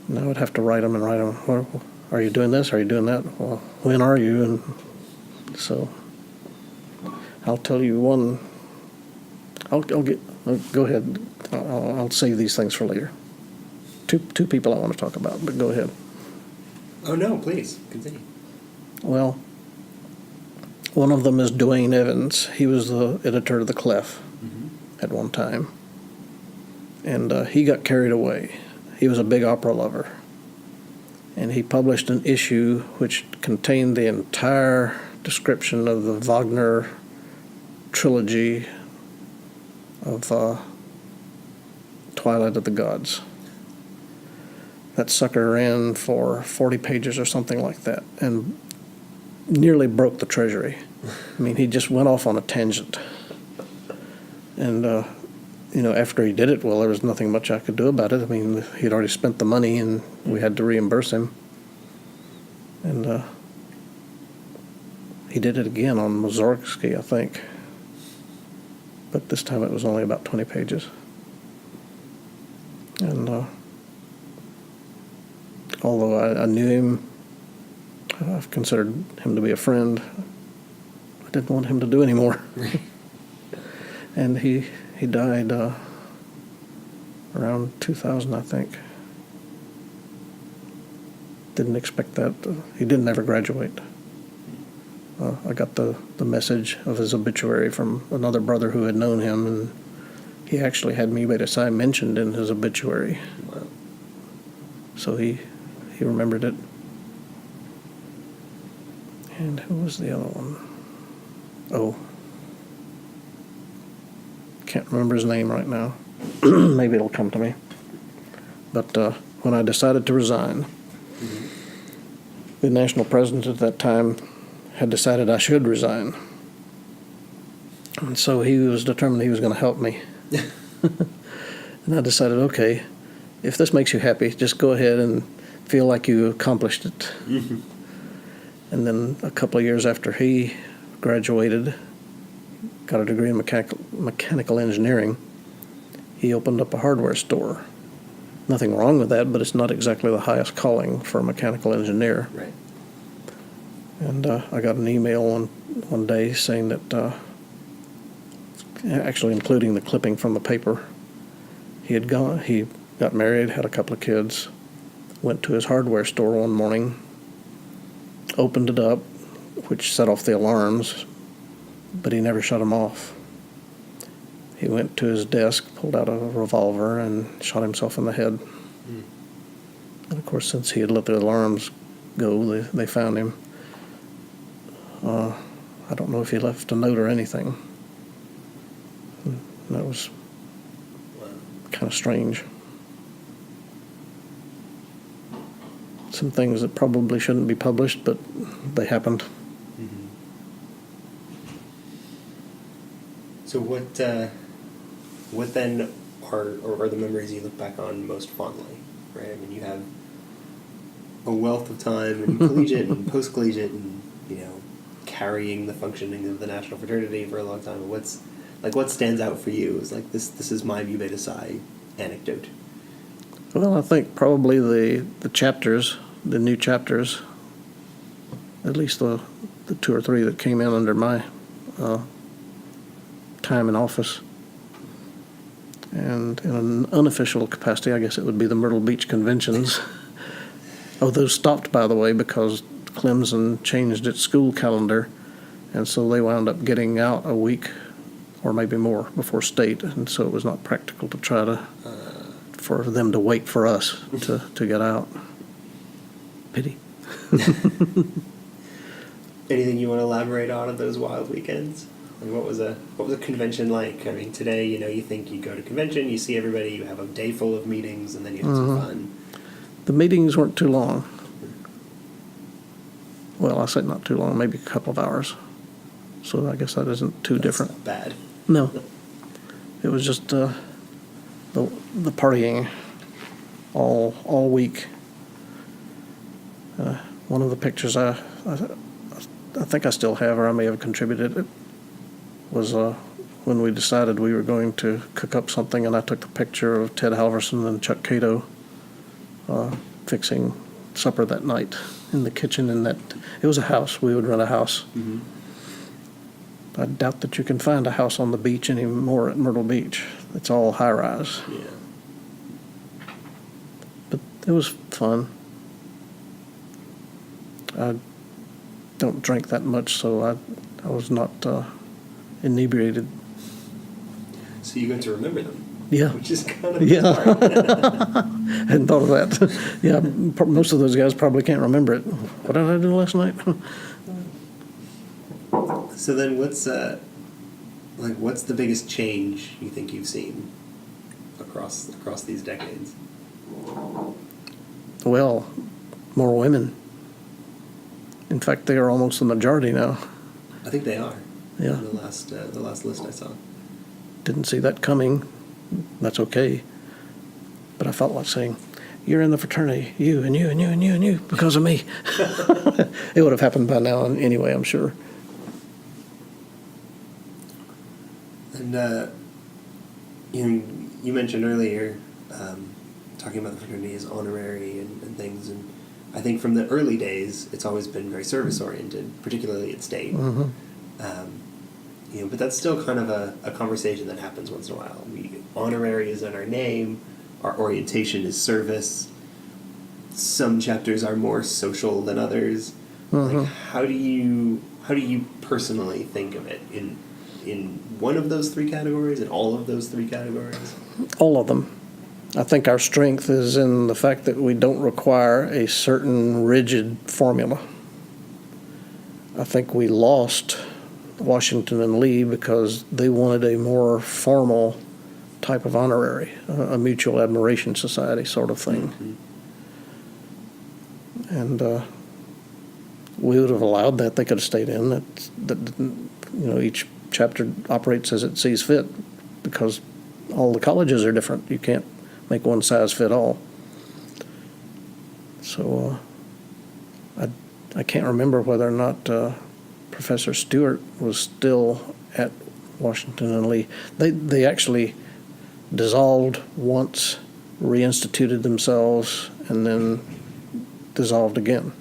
And I would have to write them. Well, are you doing this? Are you doing that? Well, when are you? And so I'll tell you one. Go ahead. I'll save these things for later. Two people I want to talk about, but go ahead. Oh, no, please, continue. Well, one of them is Dwayne Evans. He was the editor of the Clef at one time. And he got carried away. He was a big opera lover. And he published an issue which contained the entire description of the Wagner trilogy of Twilight of the Gods. That sucker ran for 40 pages or something like that, and nearly broke the Treasury. I mean, he just went off on a tangent. And, after he did it, well, there was nothing much I could do about it. I mean, he'd already spent the money, and we had to reimburse him. And he did it again on Mussorgsky, I think. But this time it was only about 20 pages. And although I knew him, I've considered him to be a friend, I didn't want him to do any more. And he died around 2000, I think. Didn't expect that. He didn't ever graduate. I got the message of his obituary from another brother who had known him, and he actually had me Psi mentioned in his obituary. Wow. So he remembered it. And who was the other one? Oh. Can't remember his name right now. Maybe it'll come to me. But when I decided to resign, the national president at that time had decided I should resign. And so he was determined he was going to help me. And I decided, okay, if this makes you happy, just go ahead and feel like you accomplished it. Mm-hmm. And then a couple of years after he graduated, got a degree in mechanical engineering, he opened up a hardware store. Nothing wrong with that, but it's not exactly the highest calling for a mechanical engineer. Right. And I got an email one day saying that, actually including the clipping from the paper, he got married, had a couple of kids, went to his hardware store one morning, opened it up, which set off the alarms, but he never shut them off. He went to his desk, pulled out a revolver, and shot himself in the head. Mm. And of course, since he had let the alarms go, they found him. I don't know if he left a note or anything. And that was kind of strange. Some things that probably shouldn't be published, but they happened. Mm-hmm. So what then are the memories you look back on most fondly, right? I mean, you have a wealth of time in collegiate and post-collegiate and, carrying the functioning of the National Fraternity for a long time. What stands out for you is like, this is my Mu Beta Psi anecdote? Well, I think probably the chapters, the new chapters, at least the 2 or 3 that came in under my time in office. And in an unofficial capacity, I guess it would be the Myrtle Beach conventions. Oh, those stopped, by the way, because Clemson changed its school calendar, and so they wound up getting out a week or maybe more before state, and so it was not practical to try to for them to wait for us to get out. Pity. Anything you want to elaborate on those wild weekends? Like what was a convention like? I mean, today, you think you go to convention, you see everybody, you have a day full of meetings, and then you have some fun. The meetings weren't too long. Well, I say not too long, maybe a couple of hours. So I guess that isn't too different. Not bad. No. It was just the partying all week. One of the pictures I think I still have, or I may have contributed it, was when we decided we were going to cook up something, and I took the picture of Ted Halverson and Chuck Cato fixing supper that night in the kitchen. It was a house. We would rent a house. Mm-hmm. I doubt that you can find a house on the beach anymore at Myrtle Beach. It's all high-rise. Yeah. But it was fun. I don't drink that much, so I was not inebriated. So you got to remember them. Yeah. Which is kind of Yeah. smart. Hadn't thought of that. Yeah, most of those guys probably can't remember it. What did I do last night? So then what's the biggest change you think you've seen across these decades? Well, more women. In fact, they are almost the majority now. I think they are. Yeah. In the last list I saw. Didn't see that coming. That's okay. But I felt like saying, you're in the fraternity, you and you and you and you and you, because of me. It would have happened by now anyway, I'm sure. And you mentioned earlier talking about the fraternity as honorary and things, and I think from the early days it's always been very service oriented, particularly at state. Mm-hmm. But that's still kind of a conversation that happens once in a while. Honorary is in our name. Our orientation is service. Some chapters are more social than others. Mm-hmm. Like, how do you personally think of it in one of those 3 categories, in all of those 3 categories? All of them. I think our strength is in the fact that we don't require a certain rigid formula. I think we lost Washington and Lee because they wanted a more formal type of honorary, a mutual admiration society sort of thing. Mm-hmm. And we would have allowed that. They could have stayed in. That each chapter operates as it sees fit because all the colleges are different. You can't make one size fit all. So I can't remember whether or not Professor Stewart was still at Washington and Lee. They actually dissolved once, reinstituted themselves, and then dissolved again.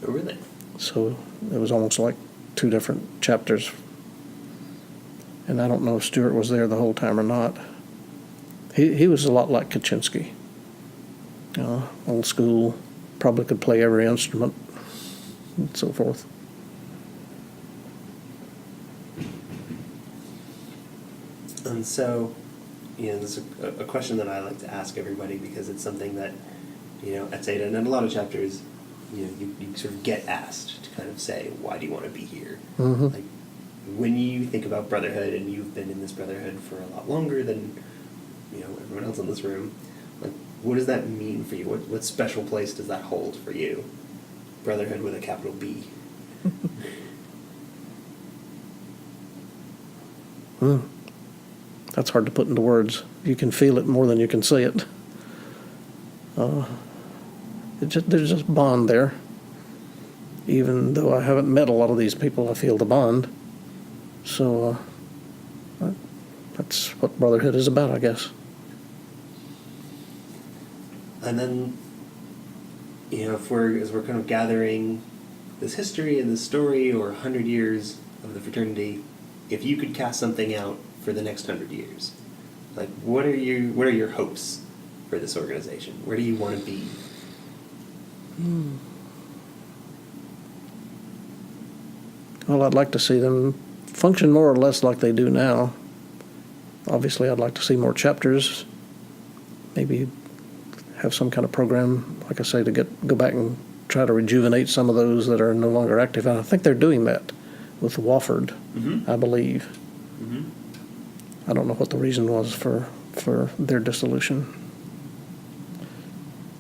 Oh, really? So it was almost like 2 different chapters. And I don't know if Stewart was there the whole time or not. He was a lot like Kaczynski. old school, probably could play every instrument, and so forth. And so, this is a question that I like to ask everybody because it's something that, at Zeta and in a lot of chapters, you sort of get asked to kind of say, why do you want to be here? Mm-hmm. Like, when you think about brotherhood, and you've been in this brotherhood for a lot longer than, everyone else in this room, like, what does that mean for you? What special place does that hold for you? Brotherhood with a capital B. That's hard to put into words. You can feel it more than you can say it. There's just bond there. Even though I haven't met a lot of these people, I feel the bond. So that's what brotherhood is about, I guess. And then, as we're kind of gathering this history and this story, or 100 years of the fraternity, if you could cast something out for the next 100 years, like, what are your hopes for this organization? Where do you want to be? Well, I'd like to see them function more or less like they do now. Obviously, I'd like to see more chapters, maybe have some kind of program, like I say, to go back and try to rejuvenate some of those that are no longer active. And I think they're doing that with Wofford, I believe. Mm-hmm. I don't know what the reason was for their dissolution.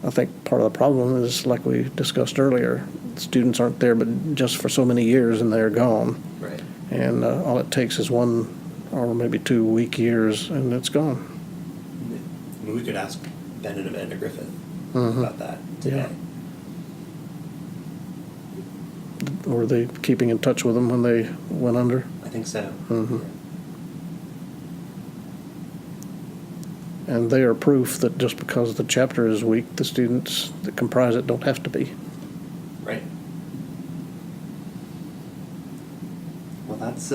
I think part of the problem is, like we discussed earlier, students aren't there but just for so many years and they're gone. Right. And all it takes is 1 or maybe 2 weak years and it's gone. I mean, we could ask Ben and Amanda Griffith about that today. Yeah. Were they keeping in touch with them when they went under? I think so. Mm-hmm. And they are proof that just because the chapter is weak, the students that comprise it don't have to be. Right. Well, that's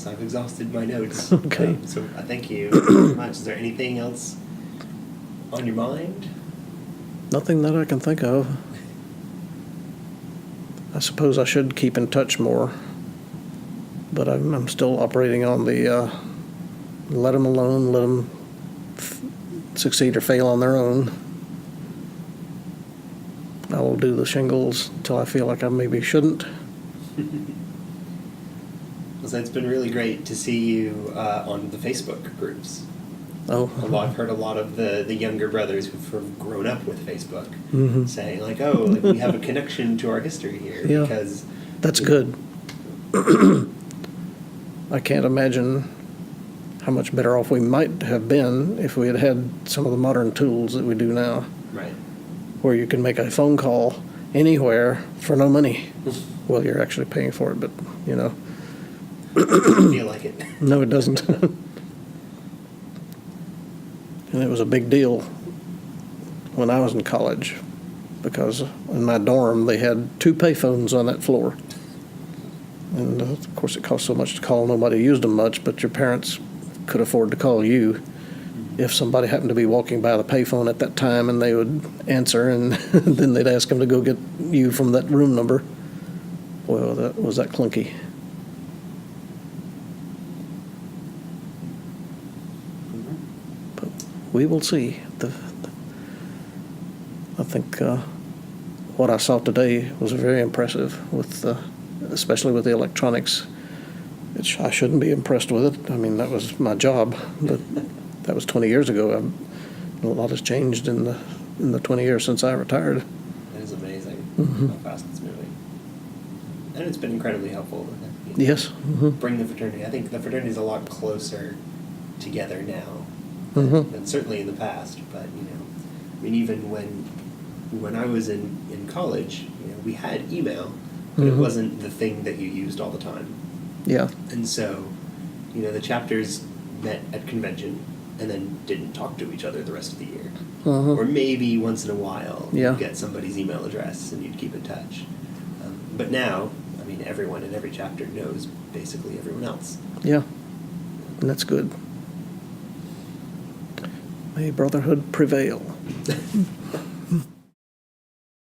I've exhausted my notes. Okay. So I thank you very much. Is there anything else on your mind? Nothing that I can think of. I suppose I should keep in touch more, but I'm still operating on the let them alone, let them succeed or fail on their own. I will do the shingles until I feel like I maybe shouldn't. So it's been really great to see you on the Facebook groups. Oh. I've heard a lot of the younger brothers who've sort of grown up with Facebook saying, like, we have a connection to our history here. Yeah. Because that's good. I can't imagine how much better off we might have been if we had had some of the modern tools that we do now. Right. Where you can make a phone call anywhere for no money. Well, you're actually paying for it, but, Doesn't feel like it. No, it doesn't. And it was a big deal when I was in college because in my dorm they had 2 payphones on that floor. And of course it cost so much to call, nobody used them much, but your parents could afford to call you if somebody happened to be walking by the payphone at that time, and they would answer, and then they'd ask them to go get you from that room number. Well, that was that clunky. But we will see. I think what I saw today was very impressive, especially with the electronics. I shouldn't be impressed with it. I mean, that was my job, but that was 20 years ago. A lot has changed in the 20 years since I retired. It is amazing how fast it's moving. And it's been incredibly helpful. Yes. Bring the fraternity. I think the fraternity is a lot closer together now than certainly in the past. But, even when I was in college, we had email, but it wasn't the thing that you used all the time. Yeah. And so, the chapters met at convention and then didn't talk to each other the rest of the year. Or maybe once in a while you'd get somebody's email address and you'd keep in touch. But now, everyone in every chapter knows basically everyone else. Yeah. And that's good. May brotherhood prevail.